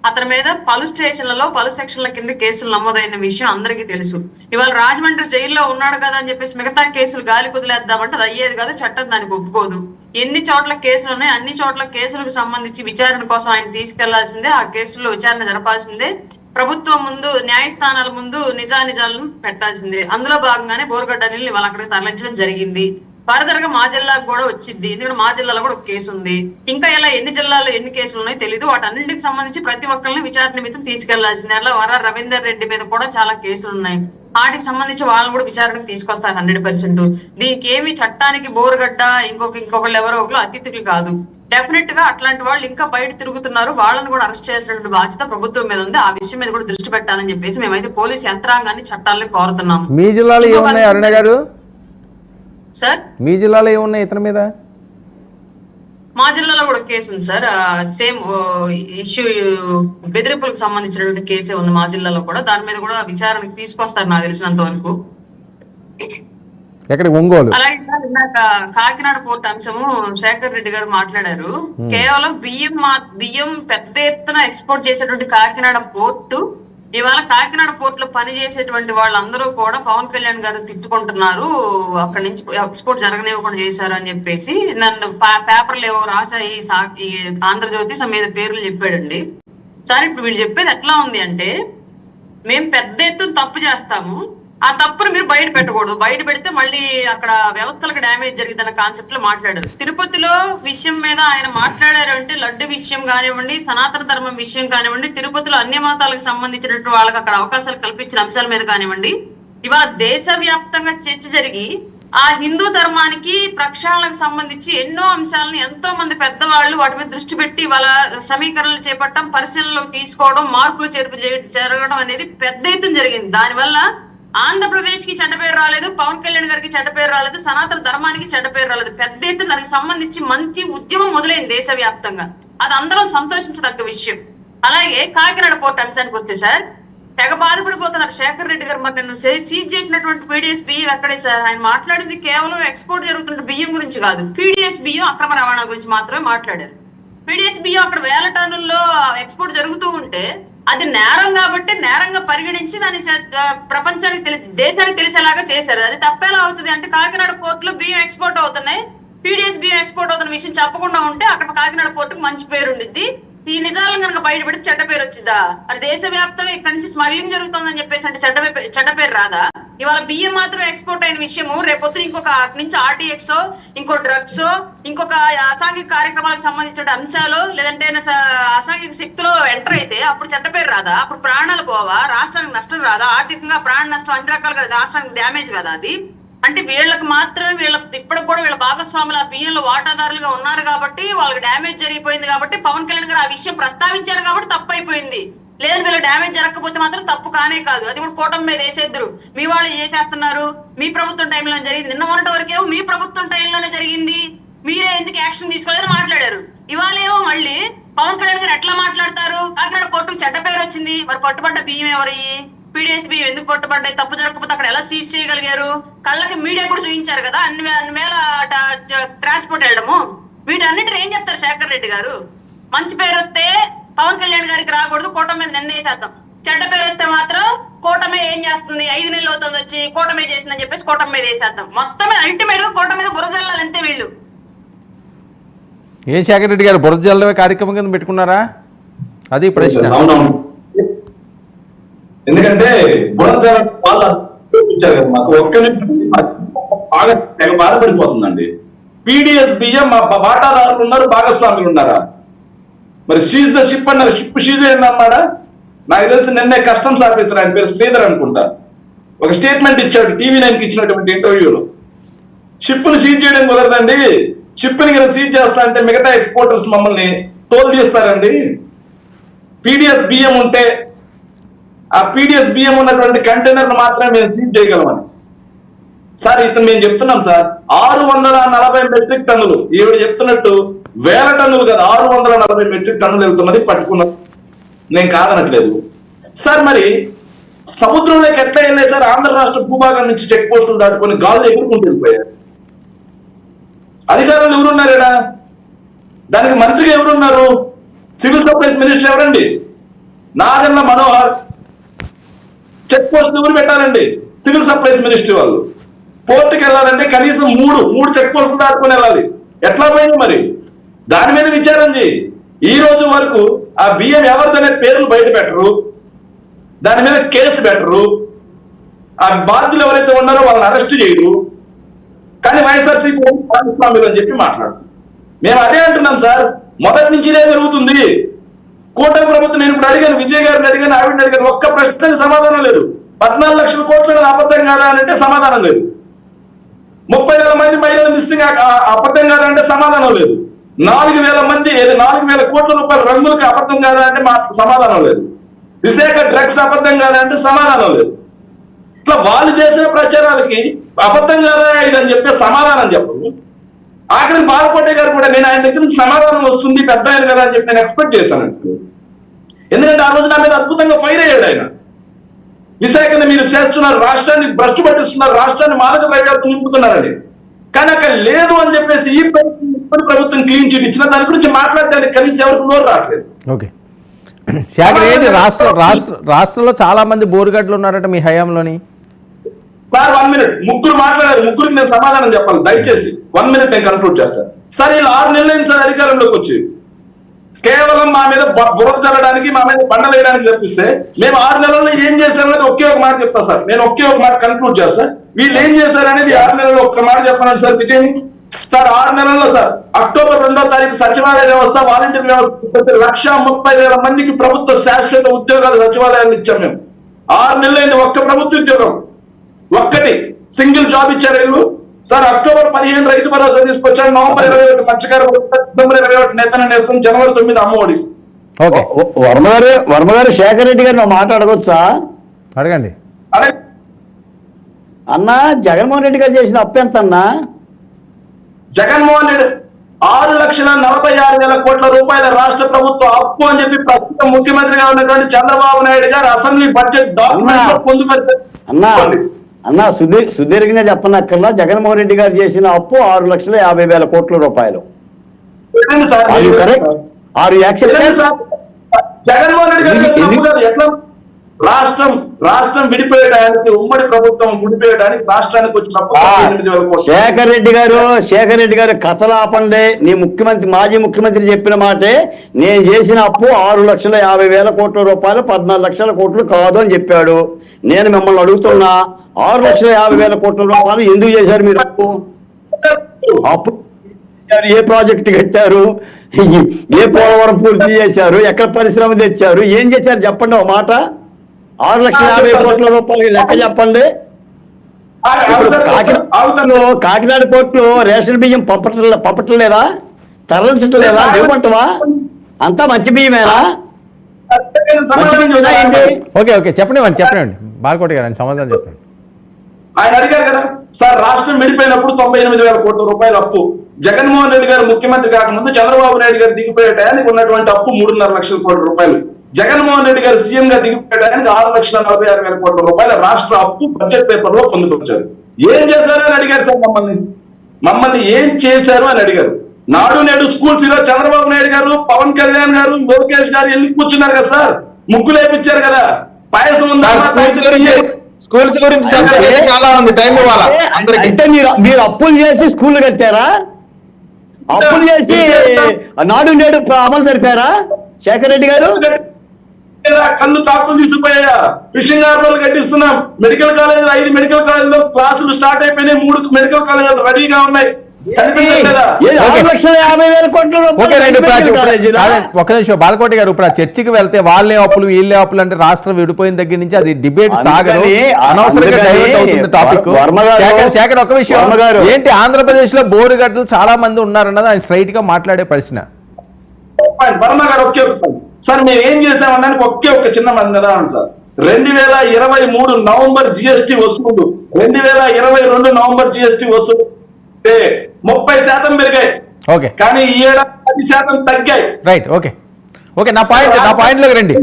అతని మీద పలు స్టేషన్లలో పలు సెక్షన్ల కింద కేసులు నమోదైన విషయం అందరికీ తెలుసు. ఇవాళ రాజమండ్రి జైల్లో ఉన్నాడు కదా అని చెప్పేసి మిగతా కేసులు గాలి కుదిలేద్దామంటే అది అయ్యేది కాదు, చట్టం దానికి ఒప్పుకోదు. ఎన్ని చోట్ల కేసులు ఉన్నాయి అన్ని చోట్ల కేసులకు సంబంధించి విచారణ కోసం ఆయన తీసుకెళ్లాల్సిందే, ఆ కేసుల్లో విచారణ జరపాల్సిందే, ప్రభుత్వం ముందు న్యాయస్థానాల ముందు నిజానిజాలను పెట్టాల్సిందే. అందులో భాగంగానే బోరుగడ్డ అనిల్ని వాళ్ళు అక్కడికి తరలించడం జరిగింది. ఫర్దర్ గా మా జిల్లాకు కూడా వచ్చింది, ఎందుకంటే మా జిల్లాలో కూడా ఒక కేసు ఉంది. ఇంకా ఇలా ఎన్ని జిల్లాల్లో ఎన్ని కేసులు ఉన్నాయో తెలియదు. వాటన్నింటికి సంబంధించి ప్రతి ఒక్కరిని విచారణ నిమిత్తం తీసుకెళ్లాల్సిందే. అలా రవీందర్ రెడ్డి మీద కూడా చాలా కేసులు ఉన్నాయి, వాటికి సంబంధించి వాళ్ళని కూడా విచారణకు తీసుకొస్తారు 100%. దీనికి ఏమి చట్టానికి బోరుగడ్డ ఇంకొకళ్ళు ఎవరో ఒకరు అతిథులు కాదు. డెఫినెట్ గా అట్లాంటి వాళ్ళు ఇంకా బయట తిరుగుతున్నారు, వాళ్ళని కూడా అరెస్ట్ చేయాల్సిన బాధ్యత ప్రభుత్వం మీద ఉంది. ఆ విషయం మీద కూడా దృష్టి పెట్టాలని చెప్పేసి మేమైతే పోలీసు యంత్రాంగాన్ని చట్టాలని కోరుతున్నాము. మీ జిల్లాలో ఏమున్నాయి అరుణ గారు? సార్ మీ జిల్లాలో ఏమున్నాయి ఇతని మీద? మా జిల్లాలో కూడా కేసు ఉంది సార్, సేమ్ ఇష్యూ బెదిరింపులకు సంబంధించినటువంటి కేసే ఉంది మా జిల్లాలో కూడా. దాని మీద కూడా విచారణకు తీసుకొస్తారు నాకు తెలిసినంత వరకు. ఎక్కడ ఒంగోలు? అలాగే సార్ ఇందాక కాకినాడ పోర్ట్ అంశము శేఖర్ రెడ్డి గారు మాట్లాడారు. కేవలం బియ్యం పెద్ద ఎత్తున ఎక్స్పోర్ట్ చేసేటువంటి కాకినాడ పోర్టు ఇవాళ కాకినాడ పోర్ట్ లో పనిచేసేటువంటి వాళ్ళందరూ కూడా పవన్ కళ్యాణ్ గారు తిట్టుకుంటున్నారు, అక్కడి నుంచి ఎక్స్పోర్ట్ జరగనివ్వకుండా చేశారు అని చెప్పేసి నన్ను పేపర్లు ఏవో రాశాయి ఆంధ్రజ్యోతి మీద పేర్లు చెప్పాడండి. సరే ఇప్పుడు వీళ్ళు చెప్పేది ఎట్లా ఉంది అంటే మేము పెద్ద ఎత్తున తప్పు చేస్తాము, ఆ తప్పును మీరు బయట పెట్టకూడదు, బయట పెడితే మళ్ళీ అక్కడ వ్యవస్థలకు డ్యామేజ్ జరిగిందన్న కాన్సెప్ట్ లో మాట్లాడారు. తిరుపతిలో విషయం మీద ఆయన మాట్లాడారు అంటే లడ్డు విషయం కానివ్వండి, సనాతన ధర్మం విషయం కానివ్వండి, తిరుపతిలో అన్ని మతాలకు సంబంధించినట్టు వాళ్ళకి అక్కడ అవకాశాలు కల్పించిన అంశాల మీద కానివ్వండి, ఇవాళ దేశవ్యాప్తంగా చర్చ జరిగి ఆ హిందూ ధర్మానికి ప్రక్షాళనకు సంబంధించి ఎన్నో అంశాలను ఎంతో మంది పెద్దవాళ్ళు వాటి మీద దృష్టి పెట్టి వాళ్ళ సమీకరణలు చేపట్టడం, పరిశీలనలోకి తీసుకోవడం, మార్పులు చేర్పు జరగడం అనేది పెద్ద ఎత్తున జరిగింది. దానివల్ల ఆంధ్రప్రదేశ్ కి చెడ్డ పేరు రాలేదు, పవన్ కళ్యాణ్ గారికి చెడ్డ పేరు రాలేదు, సనాతన ధర్మానికి చెడ్డ పేరు రాలేదు. పెద్ద ఎత్తున దానికి సంబంధించి మంచి ఉద్యమం మొదలైంది దేశవ్యాప్తంగా. అది అందరూ సంతోషించదగ్గ విషయం. అలాగే కాకినాడ పోర్ట్ అంశానికి వస్తే సార్, తెగ బాధపడిపోతున్నారు శేఖర్ రెడ్డి గారు. మరి నిన్న సీజ్ చేసినటువంటి పీడిఎస్ బియ్యం ఎక్కడే సార్? ఆయన మాట్లాడింది కేవలం ఎక్స్పోర్ట్ జరుగుతున్న బియ్యం గురించి కాదు, పీడిఎస్ బియ్యం అక్రమ రవాణా గురించి మాత్రమే మాట్లాడారు. పీడిఎస్ బియ్యం అక్కడ 1000 టన్నుల్లో ఎక్స్పోర్ట్ జరుగుతూ ఉంటే అది నేరం కాబట్టి నేరంగా పరిగణించి దాని ప్రపంచానికి దేశానికి తెలిసేలాగా చేశారు. అది తప్పేలా అవుతుంది అంటే కాకినాడ పోర్టులో బియ్యం ఎక్స్పోర్ట్ అవుతున్నాయి, పీడిఎస్ బియ్యం ఎక్స్పోర్ట్ అవుతున్న విషయం చెప్పకుండా ఉంటే అక్కడ కాకినాడ పోర్టుకు మంచి పేరు ఉండిద్ది. ఈ నిజాలను కనుక బయటపెడితే చెడ్డ పేరు వచ్చిందా? అది దేశవ్యాప్తంగా ఇక్కడ నుంచి స్మగ్లింగ్ జరుగుతుందని చెప్పేసి అంటే చెడ్డ పేరు రాదా? ఇవాళ బియ్యం మాత్రం ఎక్స్పోర్ట్ అయిన విషయము రేపొద్దున ఇంకొక నుంచి ఆర్టీఎక్స్, ఇంకో డ్రగ్స్, ఇంకొక అసాంఘిక కార్యక్రమాలకు సంబంధించిన అంశాలు, లేదంటే అసాంఘిక శక్తిలో ఎంటర్ అయితే అప్పుడు చెడ్డ పేరు రాదా? అప్పుడు ప్రాణాలు పోవా? రాష్ట్రానికి నష్టం రాదా? ఆర్థికంగా ప్రాణ నష్టం అన్ని రకాలుగా రాష్ట్రానికి డ్యామేజ్ కదా అది. అంటే వీళ్ళకి మాత్రమే ఇప్పటికి కూడా వీళ్ళ భాగస్వాములు ఆ బియ్యంలో వాటాదారులుగా ఉన్నారు కాబట్టి వాళ్ళకి డ్యామేజ్ జరిగిపోయింది కాబట్టి పవన్ కళ్యాణ్ గారు ఆ విషయం ప్రస్తావించారు కాబట్టి తప్పు అయిపోయింది. లేదని వీళ్ళకి డ్యామేజ్ జరగకపోతే మాత్రం తప్పు కానే కాదు. అది కూడా కూటమి మీద వేసేద్దరు. మీ వాళ్ళు చేసేస్తున్నారు, మీ ప్రభుత్వం టైంలో జరిగింది. నిన్న మొన్నటి వరకేమో మీ ప్రభుత్వం టైంలోనే జరిగింది, మీరే ఎందుకు యాక్షన్ తీసుకోలేదని మాట్లాడారు. ఇవాళేమో మళ్ళీ పవన్ కళ్యాణ్ గారు ఎట్లా మాట్లాడతారు? కాకినాడ కోర్టుకు చెడ్డ పేరు వచ్చింది, మరి పట్టుబడ్డ బియ్యం ఎవరయ్యి? పీడిఎస్ బియ్యం ఎందుకు పట్టుబడ్డాయి? తప్పు జరగకపోతే అక్కడ ఎలా సీజ్ చేయగలిగారు? కళ్ళకి మీడియా కూడా చూపించారు కదా అన్ని వేల ట్రాన్స్పోర్ట్ వెళ్ళడము. వీటన్నిటిని ఏం చెప్తారు శేఖర్ రెడ్డి గారు? మంచి పేరు వస్తే పవన్ కళ్యాణ్ గారికి రాకూడదు, కూటమి మీద నిందేసేద్దాం. చెడ్డ పేరు వస్తే మాత్రం కూటమి ఏం చేస్తుంది, 5 నెలలు అవుతుంది వచ్చి కూటమి చేసిందని చెప్పేసి కూటమి మీద వేసేద్దాం. మొత్తం అల్టిమేట్ గా కూటమి మీద బురద జల్లాలి అంతే వీళ్ళు. ఏ శేఖర్ రెడ్డి గారు బురద జల్లే కార్యక్రమం కింద పెట్టుకున్నారా? అది ప్రశ్న. ఎందుకంటే వాళ్ళు ఇచ్చారు కదా మాకు, ఒక్క నిమిషం బాగా తెగ బాధపడిపోతుందండి. పీడిఎస్ బియ్యం మా వాటాదారులు ఉన్నారు, భాగస్వాములు ఉన్నారా? మరి సీజ్ ద షిప్ అన్నారు, షిప్ సీజ్ అయింది అన్నాడా? నాకు తెలిసి నిన్నే కస్టమ్స్ ఆఫీసర్, ఆయన పేరు శ్రీధర్ అనుకుంటా, ఒక స్టేట్మెంట్ ఇచ్చాడు TV9కి ఇచ్చినటువంటి ఇంటర్వ్యూలో. షిప్ ను సీజ్ చేయడం కుదరదండి, షిప్ ని కనుక సీజ్ చేస్తా అంటే మిగతా ఎక్స్పోర్టర్స్ మమ్మల్ని తోలు తీస్తారండి. పీడిఎస్ బియ్యం ఉంటే ఆ పీడిఎస్ బియ్యం ఉన్నటువంటి కంటైనర్ మాత్రమే మేము సీజ్ చేయగలమని. సార్ ఇతను మేము చెప్తున్నాం సార్, 640 మెట్రిక్ టన్నులు, ఈవిడ చెప్తున్నట్టు 1000 టన్నులు కదా, 640 మెట్రిక్ టన్నులు వెళ్తున్నది పట్టుకున్నది, నేను కాదనట్లేదు సార్. మరి సముద్రంలోకి ఎట్లా వెళ్ళాయి సార్? ఆంధ్ర రాష్ట్ర భూభాగం నుంచి చెక్ పోస్టులు దాటుకొని గాల్లో ఎగురుకుంటూ వెళ్ళిపోయారు. అధికారులు ఎవరున్నారు ఇక్కడ? దానికి మంత్రిగా ఎవరున్నారు? సివిల్ సప్లైస్ మినిస్టర్ ఎవరండి? నాదెండ్ల మనోహర్. చెక్ పోస్ట్ ఎవరు పెట్టాలండి? సివిల్ సప్లైస్ మినిస్టర్ వాళ్ళు. పోర్టుకి వెళ్ళాలంటే కనీసం మూడు చెక్ పోస్టులు దాటుకొని వెళ్ళాలి. ఎట్లా పోయింది మరి? దాని మీద విచారం చేయి. ఈ రోజు వరకు ఆ బియ్యం ఎవరిదనే పేర్లు బయట పెట్టరు, దాని మీద కేసు పెట్టరు, ఆ బాధ్యులు ఎవరైతే ఉన్నారో వాళ్ళని అరెస్ట్ చేయరు. కానీ వైఎస్ఆర్సీపీ భాగస్వాములు అని చెప్పి మాట్లాడు. మేము అదే అంటున్నాం సార్, మొదటి నుంచి ఇదే జరుగుతుంది. కూటమి ప్రభుత్వం, నేను ఇప్పుడు అడిగాను, విజయ్ గారిని అడిగాను, ఆవిడని అడిగాను, ఒక్క ప్రశ్నకి సమాధానం లేదు. 14 లక్షల కోట్ల అబద్ధం కాదా అని అంటే సమాధానం లేదు. 30,000 మంది మహిళలు మిస్సింగ్ అబద్ధం కాదా అంటే సమాధానం లేదు. 4,000 మంది 4,000 కోట్ల రూపాయల రంగులకు అబద్ధం కాదా అంటే సమాధానం లేదు. విశాఖ డ్రగ్స్ అబద్ధం కాదా అంటే సమాధానం లేదు. ఇట్లా వాళ్ళు చేసే ప్రచారాలకి అబద్ధం కాదా ఇదని చెప్పే సమాధానం చెప్పరు. ఆఖరికి బాలకోటే గారు కూడా నేను ఆయన దగ్గర నుంచి సమాధానం వస్తుంది పెద్ద ఆయన కదా అని చెప్పి నేను ఎక్స్పెక్ట్ చేశాను. ఎందుకంటే ఆ రోజు నా మీద అద్భుతంగా ఫైర్ అయ్యాడు ఆయన. విశాఖని మీరు చేస్తున్నారు, రాష్ట్రాన్ని భ్రష్టు పట్టిస్తున్నారు, రాష్ట్రాన్ని మాదక ద్రవ్యాలతో నింపుతున్నారని. కానీ అక్కడ లేదు అని చెప్పేసి ఈ ప్రభుత్వం క్లీన్ చిట్ ఇచ్చిన దాని గురించి మాట్లాడడానికి కనీసం ఎవరికి నోరు రావట్లేదు. ఓకే శేఖర్, ఏంటి రాష్ట్రంలో చాలా మంది బోరుగడ్లు ఉన్నారట మీ హయాంలోని? సార్ 1 మినిట్, ముగ్గురు మాట్లాడారు, ముగ్గురికి నేను సమాధానం చెప్పాలి దయచేసి. 1 మినిట్ నేను కన్క్లూడ్ చేస్తాను. సార్ వీళ్ళు 6 నెలలు అయింది సార్ అధికారంలోకి వచ్చి, కేవలం మా మీద బురద జరగడానికి, మా మీద బండలు వేయడానికి తప్పిస్తే మేము 6 నెలల్లో ఏం చేశారనేది ఒకే ఒక మాట చెప్తా సార్. నేను ఒకే ఒక మాట కన్క్లూడ్ చేస్తా. వీళ్ళు ఏం చేశారు అనేది 6 నెలల్లో ఒక్క మాట చెప్పాను సార్. విజయ్ సార్ 6 నెలల్లో సార్ అక్టోబర్ 2వ తారీఖు సచివాలయ వ్యవస్థ, వాలంటీర్ వ్యవస్థ 1,30,000 మందికి ప్రభుత్వ శాశ్వత ఉద్యోగాలు సచివాలయాలు ఇచ్చాం మేము. 6 నెలలైంది, ఒక్క ప్రభుత్వ ఉద్యోగం ఒక్కటి సింగిల్ జాబ్ ఇచ్చారు వీళ్ళు. సార్ అక్టోబర్ 15 రైతు భరోసా తీసుకొచ్చాడు, నవంబర్ 21 మత్స్యకార డిసెంబర్ 21 నేతన నేస్తం, జనవరి 9 అమ్మఒడి. ఓకే వర్మ గారు శేఖర్ రెడ్డి గారిని ఒక మాట అడగొచ్చా? అడగండి. అదే అన్నా, జగన్మోహన్ రెడ్డి గారు చేసిన అప్పు ఎంత అన్నా? జగన్మోహన్ రెడ్డి 6,46,000 కోట్ల రూపాయల రాష్ట్ర ప్రభుత్వ అప్పు అని చెప్పి ప్రస్తుతం ముఖ్యమంత్రిగా ఉన్నటువంటి చంద్రబాబు నాయుడు గారు అసెంబ్లీ బడ్జెట్ డాక్యుమెంట్స్ లో పొందుపరిచారు. అన్నా సుదీర్ఘంగా చెప్పనక్కర్లా, జగన్మోహన్ రెడ్డి గారు చేసిన అప్పు 6,50,000 కోట్ల రూపాయలు. వినండి sir, Are you correct? Are you accepting? వినండి సార్, జగన్మోహన్ రెడ్డి గారు చేసిన అప్పు కాదు. ఎట్లా రాష్ట్రం విడిపోయడానికి, ఉమ్మడి ప్రభుత్వం విడిపోయడానికి రాష్ట్రానికి వచ్చిన అప్పు 8,000 కోట్లు. శేఖర్ రెడ్డి గారు కథలు ఆపండి. నీ మాజీ ముఖ్యమంత్రి చెప్పిన మాటే, నేను చేసిన అప్పు 6,50,000 కోట్ల రూపాయలు, 14 లక్షల కోట్లు కాదు అని చెప్పాడు. నేను మిమ్మల్ని అడుగుతున్నా, 6,50,000 కోట్ల రూపాయలు ఎందుకు చేశారు మీరు అప్పు? అప్పు ఏ ప్రాజెక్ట్ కట్టారు? ఏ పోలవరం పూర్తి చేశారు? ఎక్కడ పరిశ్రమ తెచ్చారు? ఏం చేశారు చెప్పండి ఒక మాట. 6,50,000 కోట్ల రూపాయలు లెక్క చెప్పండి. కాకినాడ పోర్టులో రేషన్ బియ్యం పంపట్లేదా? తరలించటం లేదా? ఇవ్వమంటవా? అంతా మంచి బియ్యమేనా? ఓకే చెప్పండి బాలకోటి గారు ఆయన సమాధానం చెప్పండి. ఆయన అడిగారు కదా సార్, రాష్ట్రం విడిపోయినప్పుడు 98,000 కోట్ల రూపాయల అప్పు. జగన్మోహన్ రెడ్డి గారు ముఖ్యమంత్రి కాకముందు చంద్రబాబు నాయుడు గారు దిగిపోయే టయానికి ఉన్నటువంటి అప్పు 3.5 లక్షల కోట్ల రూపాయలు. జగన్మోహన్ రెడ్డి గారు సీఎం గా దిగిపోయే టయానికి 6,46,000 కోట్ల రూపాయల రాష్ట్ర అప్పు బడ్జెట్ పేపర్ లో పొందుకొచ్చారు. ఏం చేశారు అని అడిగారు సార్ మమ్మల్ని ఏం చేశారు అని అడిగారు. నాడు నేడు స్కూల్స్ ఈరోజు చంద్రబాబు నాయుడు గారు, పవన్ కళ్యాణ్ గారు, లోకేష్ గారు వెళ్ళి కూర్చున్నారు కదా సార్, ముగ్గులు వేయించారు కదా, పాయసం ఉందా? స్కూల్స్ గురించి చాలా ఉంది, టైం ఇవ్వాలా అందరికీ. అంటే మీరు అప్పులు చేసి స్కూల్ కట్టారా? అప్పులు చేసి నాడు నేడు అమలు జరిపారా శేఖర్ రెడ్డి గారు? కళ్ళు కాకులు తీసుకుపోయా, ఫిషింగ్ హార్బర్లు కట్టిస్తున్నాం, మెడికల్ కాలేజీలు 5 మెడికల్ కాలేజీలో క్లాసులు స్టార్ట్ అయిపోయినాయి, 3 మెడికల్ కాలేజీలు రెడీగా ఉన్నాయి. 6,50,000 కోట్ల ఒక నిమిషం బాలకోటి గారు, ఇప్పుడు ఆ చర్చికి వెళ్తే వాళ్ళే అప్పులు వీళ్ళే అప్పులు అంటే రాష్ట్రం విడిపోయిన దగ్గర నుంచి అది డిబేట్ సాగదు, అనవసరంగా డైవర్ట్ అవుతుంది టాపిక్. శేఖర్ ఒక విషయం, ఏంటి ఆంధ్రప్రదేశ్ లో బోరుగడ్డలు చాలా మంది ఉన్నారన్నది ఆయన స్ట్రైట్ గా మాట్లాడే ప్రశ్న. వర్మ గారు ఒకే సార్, మేము ఏం చేసామనడానికి ఒక్క చిన్న ఉదాహరణ సార్. 2023 నవంబర్ జిఎస్టీ వసూలు, 2022 నవంబర్ జిఎస్టీ వసూలు 30% పెరిగాయి. ఓకే, కానీ ఈ ఏడాది 10% తగ్గాయి. రైట్. ఓకే నా పాయింట్ లోకి రండి.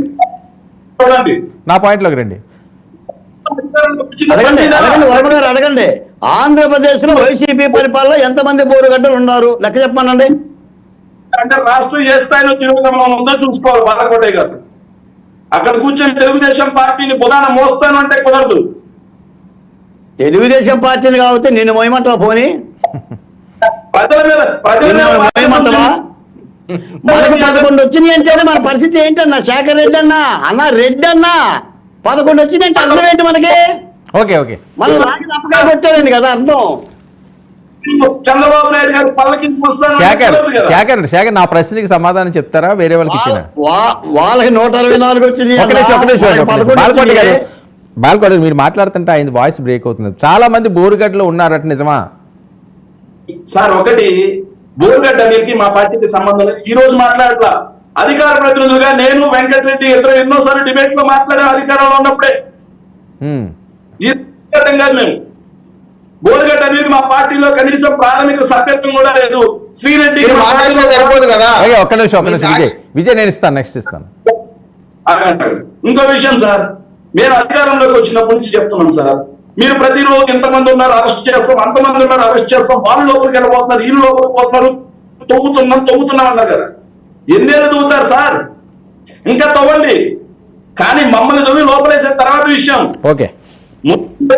చూడండి, నా పాయింట్ లోకి రండి. అడగండి. ఆంధ్రప్రదేశ్ లో వైసీపీ పరిపాలన ఎంతమంది బోరుగడ్డలు ఉన్నారు లెక్క చెప్పమనండి. అంటే రాష్ట్రం ఏ స్థాయిలో తిరుగుతామో ఉందో చూసుకోవాలి బాలకోటే గారు. అక్కడ కూర్చొని తెలుగుదేశం పార్టీని బుధాన మోస్తాను అంటే కుదరదు. తెలుగుదేశం పార్టీని కాబట్టి నిన్ను మోయమంటావా? పోనీ ప్రజల మీద మోయమంటావా? మనకు 11 వచ్చినాయి అంటేనే మన పరిస్థితి ఏంటన్నా? శేఖర్ రెడ్డి అన్నా రెడ్డి అన్నా 11 వచ్చినాయి అంటే అర్థం ఏంటి మనకి? ఓకే మనం రాగి తప్పగా కొట్టారండి కదా అర్థం. చంద్రబాబు నాయుడు గారు పల్లకి శేఖర్ నా ప్రశ్నకి సమాధానం చెప్తారా? వేరే వాళ్ళకి ఇచ్చిన వాళ్ళకి 164 వచ్చింది. బాలకోటి మీరు మాట్లాడుతుంటే ఆయన వాయిస్ బ్రేక్ అవుతుంది. చాలా మంది బోరుగడ్డలో ఉన్నారట, నిజమా? సార్, ఒకటి బోరుగడ్డ అనేది మా పార్టీకి సంబంధం లేదు. ఈ రోజు మాట్లాడట్లా, అధికార ప్రతినిధులుగా నేను వెంకటరెడ్డి ఇద్దరు ఎన్నోసార్లు డిబేట్ లో మాట్లాడే అధికారంలో ఉన్నప్పుడే కాదు మేము. బోరుగడ్డ అనేది మా పార్టీలో కనీసం ప్రాథమిక సభ్యత్వం కూడా లేదు. శ్రీరెడ్డి సరిపోదు కదా. ఒక్క నిమిషం విజయ్ నేను ఇస్తాను, నెక్స్ట్ ఇస్తాను. ఇంకో విషయం సార్, మేము అధికారంలోకి వచ్చినప్పటి నుంచి చెప్తున్నాం సార్, మీరు ప్రతిరోజు ఎంతమంది ఉన్నారు అరెస్ట్ చేస్తాం, అంతమంది ఉన్నారు అరెస్ట్ చేస్తాం, వాళ్ళు లోపలికి వెళ్ళిపోతున్నారు, వీళ్ళు లోపలికి పోతున్నారు, తవ్వుతున్నాం అన్నారు కదా. ఎన్నేళ్ళు తవ్వుతారు సార్? ఇంకా తవ్వండి, కానీ మమ్మల్ని తవ్వి లోపలేసే తర్వాత విషయం. ఓకే,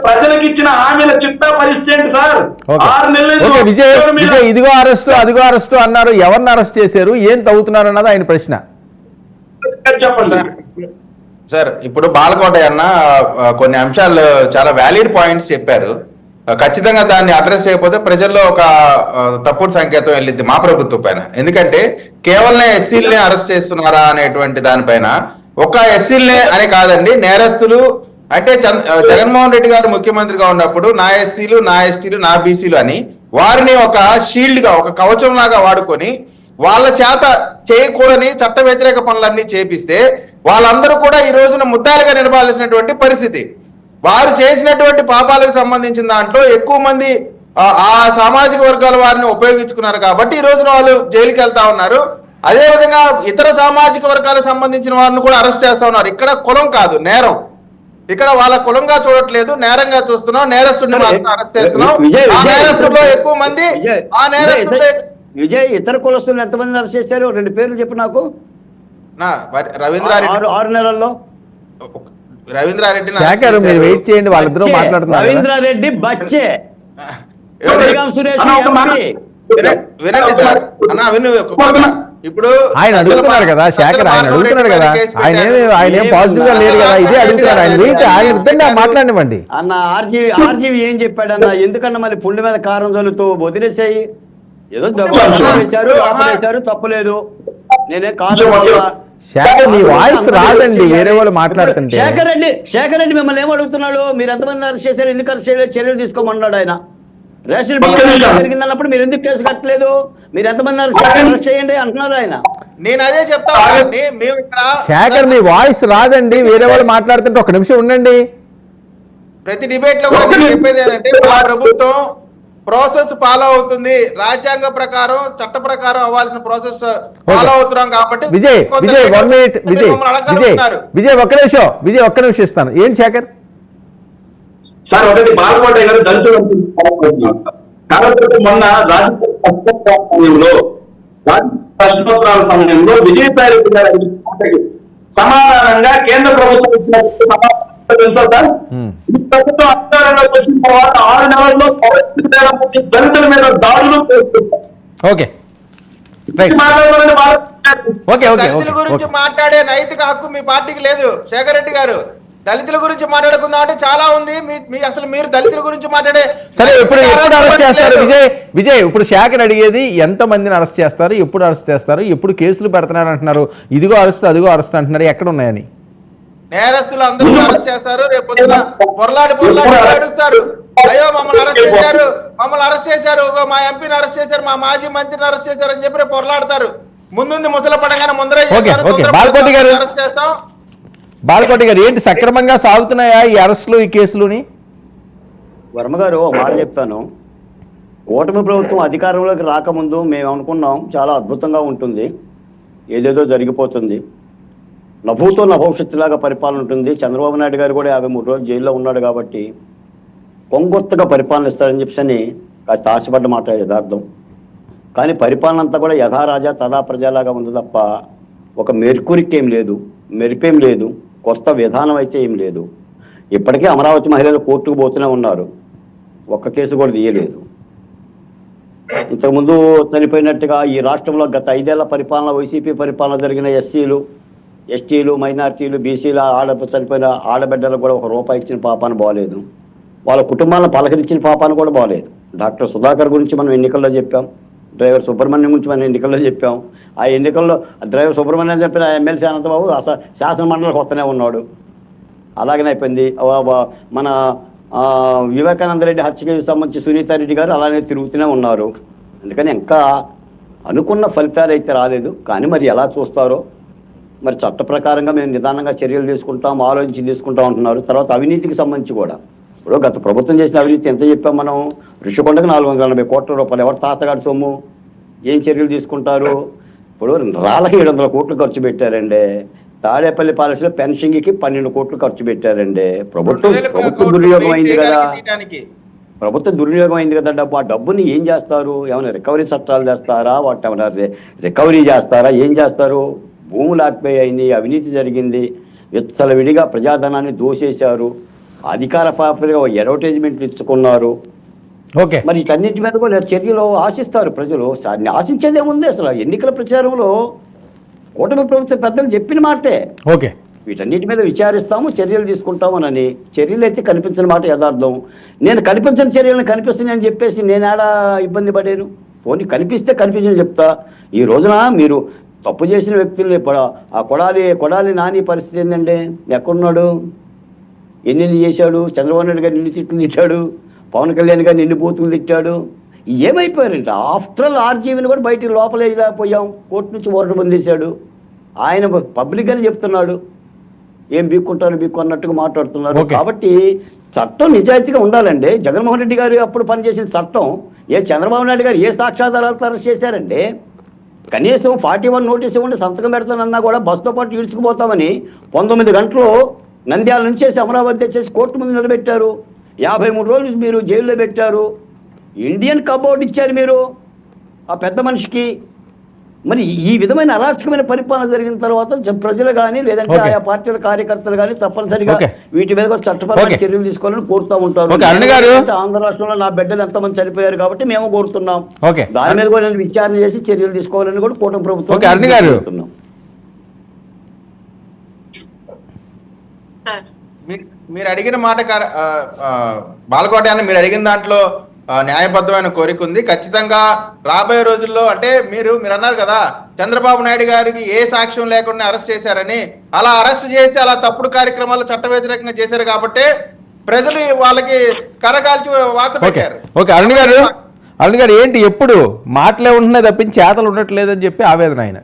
ప్రజలకు ఇచ్చిన హామీల చిట్టా పరిస్థితి ఏంటి సార్? 6 నెలలు విజయ్ ఇదిగో అరెస్టు అదిగో అరెస్టు అన్నారు, ఎవరిని అరెస్ట్ చేశారు, ఏం తవ్వుతున్నారు అన్నది ఆయన ప్రశ్న. చెప్పండి సార్. ఇప్పుడు బాలకోట అన్న కొన్ని అంశాలు చాలా వ్యాలిడ్ పాయింట్స్ చెప్పారు. ఖచ్చితంగా దాన్ని అడ్రస్ చేయకపోతే ప్రజల్లో ఒక తప్పుడు సంకేతం వెళ్ళింది మా ప్రభుత్వం పైన. ఎందుకంటే కేవలం ఎస్సీలనే అరెస్ట్ చేస్తున్నారా అనేటువంటి దానిపైన, ఒక ఎస్సీలనే అని కాదండి, నేరస్తులు అంటే జగన్మోహన్ రెడ్డి గారు ముఖ్యమంత్రిగా ఉన్నప్పుడు నా ఎస్సీలు, నా ఎస్టీలు, నా బీసీలు అని వారిని ఒక షీల్డ్ గా, ఒక కవచం లాగా వాడుకొని వాళ్ళ చేత చేయకూడని చట్ట వ్యతిరేక పనులన్నీ చేపిస్తే వాళ్ళందరూ కూడా ఈ రోజున ముద్దాలుగా నిలబాల్సినటువంటి పరిస్థితి. వారు చేసినటువంటి పాపాలకు సంబంధించిన దాంట్లో ఎక్కువ మంది ఆ సామాజిక వర్గాల వారిని ఉపయోగించుకున్నారు కాబట్టి ఈ రోజున వాళ్ళు జైలుకి వెళ్తా ఉన్నారు. అదే విధంగా ఇతర సామాజిక వర్గాలకు సంబంధించిన వారిని కూడా అరెస్ట్ చేస్తా ఉన్నారు. ఇక్కడ కులం కాదు, నేరం. ఇక్కడ వాళ్ళ కులంగా చూడట్లేదు, నేరంగా చూస్తున్నాం. నేరస్తుడిని మాత్రం అరెస్ట్ చేస్తున్నాం. ఆ నేరస్తుల్లో ఎక్కువ మంది విజయ్ ఇతర కులస్తులు ఎంతమంది అరెస్ట్ చేశారు? 2 పేర్లు చెప్పు నాకు. రవీంద్రారెడ్డి 6 నెలల్లో. రవీంద్రారెడ్డి మీరు వెయిట్ చేయండి, వాళ్ళిద్దరూ మాట్లాడుతున్నారు. రవీంద్రారెడ్డి బచ్చే, సురేష్ వినండి సార్ అన్న, విను. ఇప్పుడు ఆయన అడుగుతున్నారు కదా, శేఖర్ ఆయన అడుగుతున్నాడు కదా, ఆయన ఏం పాజిటివ్ గా లేరు కదా, ఇదే అడుగుతున్నారు. ఆయన వెయిట్, ఆయన ఇద్దరిని మాట్లాడివ్వండి అన్న. ఆర్జీవి ఏం చెప్పాడన్న? ఎందుకన్నా మళ్ళీ పుండి మీద కారం చల్లుతూ వదిలేసాయి? ఏదో వేశారు, తప్పులేదు, నేనే కాదు. శేఖర్ నీ వాయిస్ రాదండి, వేరే వాళ్ళు మాట్లాడుతుంటే. శేఖర్ రెడ్డి మిమ్మల్ని ఏం అడుగుతున్నాడు? మీరు ఎంతమంది అరెస్ట్ చేశారు, ఎందుకు అరెస్ట్ చేయలేదు, చర్యలు తీసుకోమన్నాడు ఆయన. రేషన్ జరిగిందన్నప్పుడు మీరు ఎందుకు కేసు కట్టలేదు? మీరు ఎంతమంది అరెస్ట్ చేయండి అంటున్నారు ఆయన. నేను అదే చెప్తా. శేఖర్ మీ వాయిస్ రాదండి, వేరే వాళ్ళు మాట్లాడుతుంటే ఒక నిమిషం ఉండండి. ప్రతి డిబేట్ లో కూడా చెప్పేది ఏంటంటే మా ప్రభుత్వం ప్రాసెస్ ఫాలో అవుతుంది, రాజ్యాంగ ప్రకారం చట్ట ప్రకారం అవ్వాల్సిన ప్రాసెస్ ఫాలో అవుతున్నాం కాబట్టి. విజయ్ 1 minute, విజయ్ ఒక్క నిమిషం ఇస్తాను. ఏంటి శేఖర్? సార్ ఒకటి బాలకోట గారు దళితులు కాబట్టి మొన్న సమయంలో ప్రశ్నోత్తరాల సమయంలో విజయసాయి రెడ్డి గారు సమాధానంగా కేంద్ర ప్రభుత్వం తెలుసా సార్? ఈ ప్రభుత్వం అధికారంలోకి వచ్చిన తర్వాత 6 నెలల్లో దళితుల మీద దాడులు ఓకే దళితుల గురించి మాట్లాడే నైతిక హక్కు మీ పార్టీకి లేదు శేఖర్ రెడ్డి గారు. దళితుల గురించి మాట్లాడుకుందాం అంటే చాలా ఉంది. అసలు మీరు దళితుల గురించి మాట్లాడే సరే ఎప్పుడు అరెస్ట్ చేస్తారు? విజయ్ ఇప్పుడు శేఖర్ అడిగేది ఎంత మందిని అరెస్ట్ చేస్తారు, ఎప్పుడు అరెస్ట్ చేస్తారు, ఎప్పుడు కేసులు పెడుతున్నారు అంటున్నారు. ఇదిగో అరెస్ట్, అదిగో అరెస్ట్ అంటున్నారు. ఎక్కడ ఉన్నాయని? నేరస్తులు అందరూ అరెస్ట్ చేస్తారు. రేపు పొరలాడి ఏడుస్తారు, అయ్యో మమ్మల్ని అరెస్ట్ చేశారు, మా ఎంపీని అరెస్ట్ చేశారు, మా మాజీ మంత్రిని అరెస్ట్ చేశారు అని చెప్పి రేపు పొరలాడతారు. ముందుంది ముసల పడగానే ముందరే అరెస్ట్ చేస్తాం. బాలకోటి గారు ఏంటి సక్రమంగా సాగుతున్నాయా ఈ అరెస్టులు, ఈ కేసులుని? వర్మ గారు మాట చెప్తాను. కూటమి ప్రభుత్వం అధికారంలోకి రాకముందు మేము అనుకున్నాం చాలా అద్భుతంగా ఉంటుంది, ఏదేదో జరిగిపోతుంది, నభూతో నభవిష్యత్తులాగా పరిపాలన ఉంటుంది. చంద్రబాబు నాయుడు గారు కూడా 53 రోజులు జైల్లో ఉన్నాడు కాబట్టి కొంగొత్తగా పరిపాలన ఇస్తారని చెప్పని కాస్త ఆశపడ్డ మాట యథార్థం. కానీ పరిపాలన అంతా కూడా యథారాజా తదా ప్రజలాగా ఉంది తప్ప ఒక మెరుకురికి ఏం లేదు, మెరిపేం లేదు, కొత్త విధానం అయితే ఏం లేదు. ఇప్పటికే అమరావతి మహిళలు కోర్టుకు పోతూనే ఉన్నారు, ఒక్క కేసు కూడా తీయలేదు. ఇంతకుముందు చనిపోయినట్టుగా ఈ రాష్ట్రంలో గత 5 ఏళ్ల పరిపాలన, వైసీపీ పరిపాలన జరిగిన ఎస్సీలు, ఎస్టీలు, మైనార్టీలు, బీసీలు చనిపోయిన ఆడబిడ్డలకు కూడా 1 రూపాయి ఇచ్చిన పాపాన్ని బాగలేదు, వాళ్ళ కుటుంబాలను పలకరించిన పాపాన్ని కూడా బాగలేదు. డాక్టర్ సుధాకర్ గురించి మనం ఎన్నికల్లో చెప్పాం, డ్రైవర్ సుబ్రహ్మణ్యం గురించి మనం ఎన్నికల్లో చెప్పాం. ఆ ఎన్నికల్లో డ్రైవర్ సుబ్రహ్మణ్యం చెప్పిన ఎమ్మెల్సీ అనంతబాబు శాసనమండలికి వస్తూనే ఉన్నాడు. అలాగనే అయిపోయింది. మన వివేకానంద రెడ్డి హత్యకి సంబంధించి సునీతారెడ్డి గారు అలానే తిరుగుతూనే ఉన్నారు. అందుకని ఇంకా అనుకున్న ఫలితాలు అయితే రాలేదు. కానీ మరి ఎలా చూస్తారో మరి చట్ట ప్రకారంగా మేము నిదానంగా చర్యలు తీసుకుంటాం, ఆలోచించి తీసుకుంటాం అంటున్నారు. తర్వాత అవినీతికి సంబంధించి కూడా ఇప్పుడు గత ప్రభుత్వం చేసిన అవినీతి ఎంత చెప్పాం మనం? ఋషికొండకు 480 కోట్ల రూపాయలు ఎవరు తాతగాడి సొమ్ము, ఏం చర్యలు తీసుకుంటారు? ఇప్పుడు రాళ్ళకి 700 కోట్లు ఖర్చు పెట్టారండి. తాడేపల్లి పాలసీలో పెన్షన్కి 12 కోట్లు ఖర్చు పెట్టారండి. ప్రభుత్వం దుర్వినియోగం అయింది కదా, ప్రభుత్వం దుర్వినియోగం అయింది కదా డబ్బు. ఆ డబ్బుని ఏం చేస్తారు? ఏమైనా రికవరీ చట్టాలు చేస్తారా? వాటి ఏమైనా రికవరీ చేస్తారా? ఏం చేస్తారు? భూములు ఆపిపోయాయి, అవినీతి జరిగింది, విచ్చలవిడిగా ప్రజాధనాన్ని దోసేశారు, అధికార పార్టీగా అడ్వర్టైజ్మెంట్లు ఇచ్చుకున్నారు. ఓకే, మరి వీటన్నిటి మీద కూడా చర్యలు ఆశిస్తారు ప్రజలు. ఆశించేదేముంది? అసలు ఎన్నికల ప్రచారంలో కూటమి ప్రభుత్వ పెద్దలు చెప్పిన మాటే. ఓకే, వీటన్నిటి మీద విచారిస్తాము, చర్యలు తీసుకుంటాము అని. చర్యలు అయితే కనిపించిన మాట యథార్థం. నేను కనిపించిన చర్యలను కనిపిస్తున్నాయని చెప్పేసి నేను ఆడ ఇబ్బంది పడాను. పోనీ కనిపిస్తే కనిపించని చెప్తా. ఈ రోజున మీరు తప్పు చేసిన వ్యక్తుల్ని ఆ కొడాలి నాని పరిస్థితి ఏంటంటే ఎక్కడున్నాడు? ఎన్ని చేశాడు? చంద్రబాబు నాయుడు గారు ఎన్ని తిట్లు తిట్టాడు, పవన్ కళ్యాణ్ గారిని ఎన్ని బూతులు తిట్టాడు. ఏమైపోయారంట? ఆఫ్టర్ ఆల్ ఆర్జీవీని కూడా బయటికి లోపలేకపోయాం, కోర్టు నుంచి ఓరట పొందేశాడు. ఆయన పబ్లిక్గానే చెప్తున్నాడు, ఏం బీక్కుంటారు బీక్కు అన్నట్టుగా మాట్లాడుతున్నారు. కాబట్టి చట్టం నిజాయితీగా ఉండాలండి. జగన్మోహన్ రెడ్డి గారు అప్పుడు పనిచేసిన చట్టం చంద్రబాబు నాయుడు గారు ఏ సాక్ష్యాధారాలతో అరెస్ట్ చేశారండి? కనీసం 41 నోటీస్ ఇవ్వండి, సంతకం పెడతానన్నా కూడా బస్సుతో పాటు ఈడ్చుకుపోతామని 19 గంటలు నంద్యాల నుంచేసి అమరావతి తెచ్చేసి కోర్టు ముందు నిలబెట్టారు. 53 రోజులు మీరు జైల్లో పెట్టారు. ఇండియన్ కబోర్డ్ ఇచ్చారు మీరు ఆ పెద్ద మనిషికి. మరి ఈ విధమైన అరాచకమైన పరిపాలన జరిగిన తర్వాత ప్రజలు కానీ లేదంటే ఆయా పార్టీల కార్యకర్తలు కానీ తప్పనిసరిగా వీటి మీద కూడా చట్టపరమైన చర్యలు తీసుకోవాలని కోరుతూ ఉంటారు. ఆంధ్ర రాష్ట్రంలో నా బిడ్డలు ఎంతమంది చనిపోయారు కాబట్టి మేము కోరుతున్నాం, దాని మీద కూడా విచారణ చేసి చర్యలు తీసుకోవాలని కూడా కూటమి ప్రభుత్వం కోరుతున్నాం. మీరు అడిగిన మాట బాలకోట అని మీరు అడిగిన దాంట్లో న్యాయబద్ధమైన కోరిక ఉంది. ఖచ్చితంగా రాబోయే రోజుల్లో అంటే మీరు అన్నారు కదా చంద్రబాబు నాయుడు గారికి ఏ సాక్ష్యం లేకుండా అరెస్ట్ చేశారని. అలా అరెస్ట్ చేసి అలా తప్పుడు కార్యక్రమాలు చట్ట వ్యతిరేకంగా చేశారు కాబట్టి ప్రజలు వాళ్ళకి కరగాల్చి వాత పెట్టారు. ఓకే అరుణ్ గారు ఏంటి ఎప్పుడు మాటలే ఉంటున్నాయి తప్పించి చేతలు ఉండట్లేదని చెప్పి ఆవేదన ఆయన.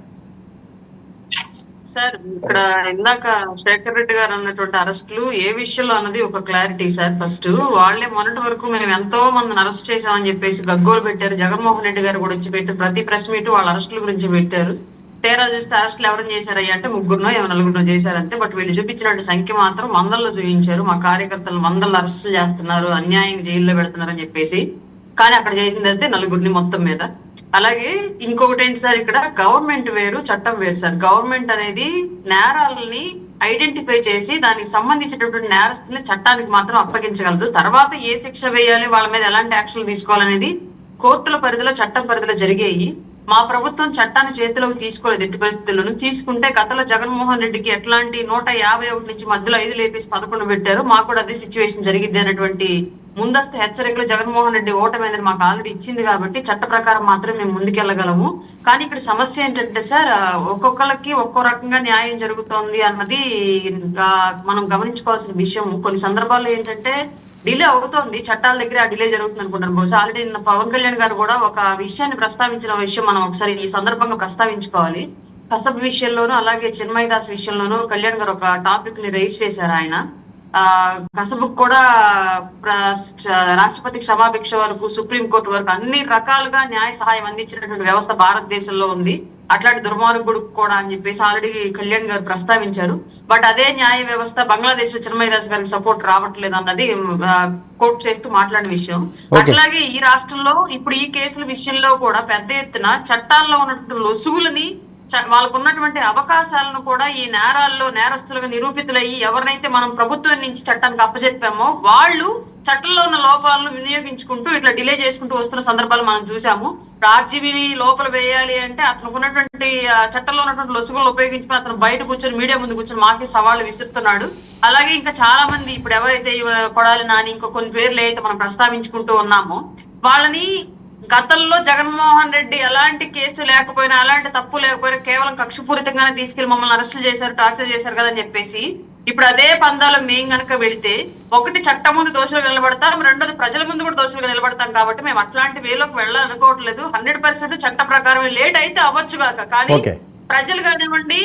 సార్ ఇక్కడ ఇందాక శేఖర్ రెడ్డి గారు అన్నటువంటి అరెస్టులు ఏ విషయంలో అన్నది ఒక క్లారిటీ సార్. ఫస్ట్ వాళ్ళే మొన్నటి వరకు మేము ఎంతో మందిని అరెస్ట్ చేశామని చెప్పేసి గగ్గోలు పెట్టారు. జగన్మోహన్ రెడ్డి గారు కూడా వచ్చి పెట్టి ప్రతి ప్రెస్ మీట్ వాళ్ళ అరెస్టుల గురించి పెట్టారు. తేరా చూస్తే అరెస్టులు ఎవరైనా చేశారయ్యా అంటే 3 4 చేశారంతే. బట్ వీళ్ళు చూపించినట్టు సంఖ్య మాత్రం వందల్లో చూపించారు. మా కార్యకర్తలు వందల్లో అరెస్టులు చేస్తున్నారు, అన్యాయంగా జైల్లో పెడుతున్నారు అని చెప్పేసి. కానీ అక్కడ చేసింది అయితే 4 మొత్తం మీద. అలాగే ఇంకొకటి ఏంటి సార్, ఇక్కడ గవర్నమెంట్ వేరు చట్టం వేరు సార్. గవర్నమెంట్ అనేది నేరాలని ఐడెంటిఫై చేసి దానికి సంబంధించినటువంటి నేరస్తుల్ని చట్టానికి మాత్రం అప్పగించగలదు. తర్వాత ఏ శిక్ష వేయాలి, వాళ్ళ మీద ఎలాంటి యాక్షన్ తీసుకోవాలనేది కోర్టుల పరిధిలో చట్టం పరిధిలో జరిగేవి. మా ప్రభుత్వం చట్టాన్ని చేతిలోకి తీసుకోలేదు ఎట్టి పరిస్థితుల్లోనూ. తీసుకుంటే గతంలో జగన్మోహన్ రెడ్డికి ఎట్లాంటి 151 నుంచి మధ్యలో 5 లేపేసి 11 పెట్టారు. మాకు కూడా అదే సిచ్యువేషన్ జరిగింది అనేటువంటి ముందస్తు హెచ్చరికలు జగన్మోహన్ రెడ్డి ఓటమి అనేది మాకు ఆల్రెడీ ఇచ్చింది కాబట్టి చట్ట ప్రకారం మాత్రం మేము ముందుకెళ్ళగలము. కానీ ఇక్కడ సమస్య ఏంటంటే సార్, ఒక్కొక్కరికి ఒక్కో రకంగా న్యాయం జరుగుతోంది అన్నది మనం గమనించుకోవాల్సిన విషయం. కొన్ని సందర్భాల్లో ఏంటంటే డిలే అవుతోంది, చట్టాల దగ్గర ఆ డిలే జరుగుతుంది అనుకుంటాను. బహుశా ఆల్రెడీ నిన్న పవన్ కళ్యాణ్ గారు కూడా ఒక విషయాన్ని ప్రస్తావించిన విషయం మనం ఒకసారి ఈ సందర్భంగా ప్రస్తావించుకోవాలి. కసబ్ విషయంలోనూ అలాగే చిన్మయ్ దాస్ విషయంలోనూ కళ్యాణ్ గారు ఒక టాపిక్ ని రైజ్ చేశారు. ఆయన కసబుకు కూడా రాష్ట్రపతి క్షమాభిక్ష వరకు సుప్రీంకోర్టు వరకు అన్ని రకాలుగా న్యాయ సహాయం అందించినటువంటి వ్యవస్థ భారతదేశంలో ఉంది. అట్లాంటి దుర్మార్గుడు కూడా అని చెప్పేసి ఆల్రెడీ కళ్యాణ్ గారు ప్రస్తావించారు. బట్ అదే న్యాయ వ్యవస్థ బంగ్లాదేశ్ లో చిన్మయ్ దాస్ గారికి సపోర్ట్ రావట్లేదు అన్నది కోర్టు చేస్తూ మాట్లాడిన విషయం. అట్లాగే ఈ రాష్ట్రంలో ఇప్పుడు ఈ కేసుల విషయంలో కూడా పెద్ద ఎత్తున చట్టాల్లో ఉన్నటువంటి లొసుగులని వాళ్ళకు ఉన్నటువంటి అవకాశాలను కూడా ఈ నేరాల్లో నేరస్తులుగా నిరూపితులయ్యి ఎవరినైతే మనం ప్రభుత్వం నుంచి చట్టానికి అప్పచెప్పామో వాళ్ళు చట్టంలో ఉన్న లోపాలను వినియోగించుకుంటూ ఇట్లా డిలే చేసుకుంటూ వస్తున్న సందర్భాలు మనం చూసాము. ఆర్జీబీ లోపల వేయాలి అంటే అతనికి ఉన్నటువంటి చట్టంలో ఉన్నటువంటి లొసుగులను ఉపయోగించుకుని అతను బయట కూర్చొని మీడియా ముందు కూర్చొని మాకే సవాళ్లు విసురుతున్నాడు. అలాగే ఇంకా చాలా మంది ఇప్పుడు ఎవరైతే కొడాలి నాని ఇంకో కొన్ని పేర్లు అయితే మనం ప్రస్తావించుకుంటూ ఉన్నామో వాళ్ళని గతంలో జగన్మోహన్ రెడ్డి ఎలాంటి కేసు లేకపోయినా ఎలాంటి తప్పు లేకపోయినా కేవలం కక్షపూరితంగానే తీసుకెళ్లి మమ్మల్ని అరెస్టులు చేశారు, టార్చర్ చేశారు కదని చెప్పేసి ఇప్పుడు అదే పందాలో మేము గనక వెళితే ఒకటి చట్టం ముందు దోషులుగా నిలబడతాం, రెండోది ప్రజల ముందు కూడా దోషులుగా నిలబడతాం. కాబట్టి మేము అట్లాంటి వేలోకి వెళ్ళాలనుకోవట్లేదు. 100% చట్ట ప్రకారం లేట్ అయితే అవ్వచ్చుగాక, కానీ ప్రజలు కానివ్వండి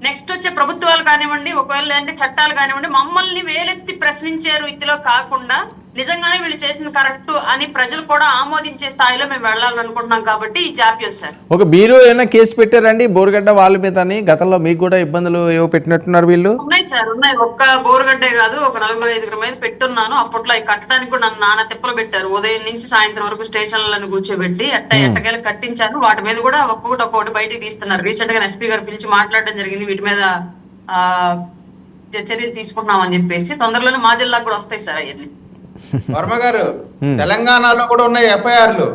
నెక్స్ట్ వచ్చే ప్రభుత్వాలు కానివ్వండి ఒకవేళ లేదంటే చట్టాలు కానివ్వండి మమ్మల్ని వేలెత్తి ప్రశ్నించే రీతిలో కాకుండా నిజంగానే వీళ్ళు చేసింది కరెక్ట్ అని ప్రజలు కూడా ఆమోదించే స్థాయిలో మేము వెళ్ళాలనుకుంటున్నాం. కాబట్టి ఈ జాప్యం సార్. ఓకే, మీరు ఏమైనా కేసు పెట్టారండి బోరుగడ్డ వాళ్ళ మీద అని? గతంలో మీకు కూడా ఇబ్బందులు ఏవో పెట్టినట్టున్నారు వీళ్ళు? ఉన్నాయి సార్, ఉన్నాయి. ఒక్క బోరుగడ్డే కాదు, ఒక 4-5 మీద పెట్టున్నాను. అప్పట్లో అవి కట్టడానికి కూడా నన్ను నాన్న తిప్పలు పెట్టారు. ఉదయం నుంచి సాయంత్రం వరకు స్టేషన్లను కూర్చోబెట్టి ఎట్టకేళ్ళ కట్టించాను. వాటి మీద కూడా ఒక్కొక్కటి బయటికి తీస్తున్నారు. రీసెంట్ గా ఎస్పీ గారు పిలిచి మాట్లాడడం జరిగింది. వీటి మీద చర్యలు తీసుకుంటున్నామని చెప్పేసి తొందరలోనే మా జిల్లాకు కూడా వస్తాయి సార్ అవన్నీ. వర్మ గారు, తెలంగాణలో కూడా ఉన్నాయి ఎఫ్ఐఆర్లు.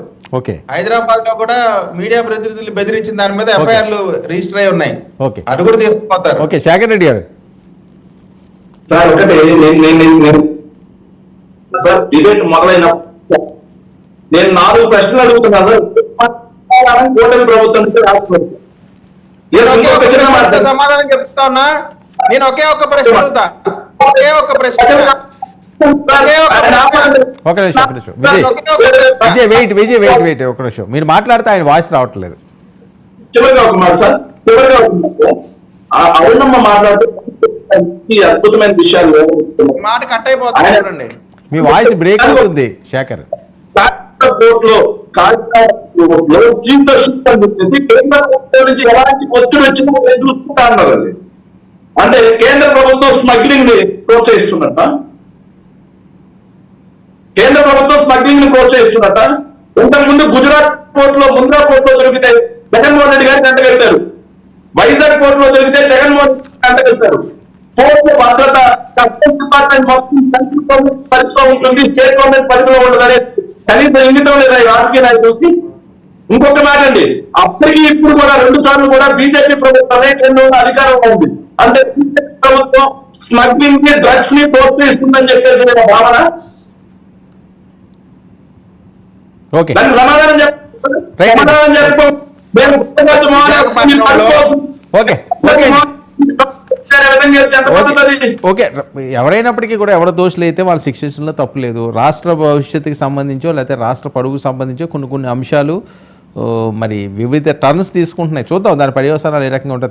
హైదరాబాద్ లో కూడా మీడియా ప్రతినిధులు బెదిరించిన దాని మీద ఎఫ్ఐఆర్లు రిజిస్టర్ అయి ఉన్నాయి. అది కూడా తీసుకుపోతారు. ఓకే, శేఖర్ రెడ్డి గారు. సార్ ఒకటి సార్ డిబేట్ మొదలైన నేను 4 ప్రశ్నలు అడుగుతున్నా సార్. కూటమి ప్రభుత్వం సమాధానం చెప్తా ఉన్నా. నేను ఒకే ఒక్క ప్రశ్న అడుగుతా, ఒకే ఒక్క ప్రశ్న. ఒక నిమిషం విజయ్ ఒక నిమిషం మీరు మాట్లాడితే ఆయన వాయిస్ రావట్లేదు. చివరిగా ఒక మాట సార్, ఆ అవునమ్మ మాట్లాడుతూ అద్భుతమైన విషయాలు మాట కట్ అయిపోతుంది చూడండి. మీ వాయిస్ బ్రేక్ అవుతుంది శేఖర్. కోర్టులో కేంద్ర ప్రభుత్వం నుంచి ఎలాంటి ఒత్తిడి వచ్చినా చూసుకుంటా అన్నారు. అంటే కేంద్ర ప్రభుత్వం స్మగ్లింగ్ ని ప్రోత్సహిస్తున్నట్ట, కేంద్ర ప్రభుత్వం స్మగ్లింగ్ ని ప్రోత్సహిస్తున్నట్ట. ఇంతకుముందు గుజరాత్ పోర్టులో ముంద్రా పోర్టులో దొరికితే జగన్మోహన్ రెడ్డి గారికి అంటగెళ్తారు, వైజాగ్ పోర్టులో దొరికితే జగన్మోహన్ రెడ్డి అంటగెళ్తారు. పోర్టు భద్రత కస్టమ్స్ డిపార్ట్మెంట్ మొత్తం సెంట్రల్ గవర్నమెంట్ పరిధిలో ఉంటుంది, స్టేట్ గవర్నమెంట్ పరిధిలో ఉండదు. కనీసం ఇంగితం లేదా ఈ రాజకీయ నాయకులకి. ఇంకొక మాట అండి, అప్పటికి ఇప్పుడు కూడా 2 సార్లు కూడా బీజేపీ ప్రభుత్వమే కేంద్రంలో అధికారంలో ఉంది. అంటే బీజేపీ ప్రభుత్వం స్మగ్లింగ్ ని డ్రగ్స్ ని ప్రోత్సహిస్తుందని చెప్పేసి నేను భావన. ఓకే దానికి సమాధానం చెప్పు. మేము ఓకే ఓకే ఎవరైనప్పటికీ కూడా ఎవరి దోషులు అయితే వాళ్ళ శిక్షించడంలో తప్పు లేదు. రాష్ట్ర భవిష్యత్తుకి సంబంధించో లేకపోతే రాష్ట్ర పరువుకు సంబంధించో కొన్ని అంశాలు మరి వివిధ టర్న్స్ తీసుకుంటున్నాయి. చూద్దాం దాని పర్యవసానాలు ఏ రకంగా ఉంటాయి.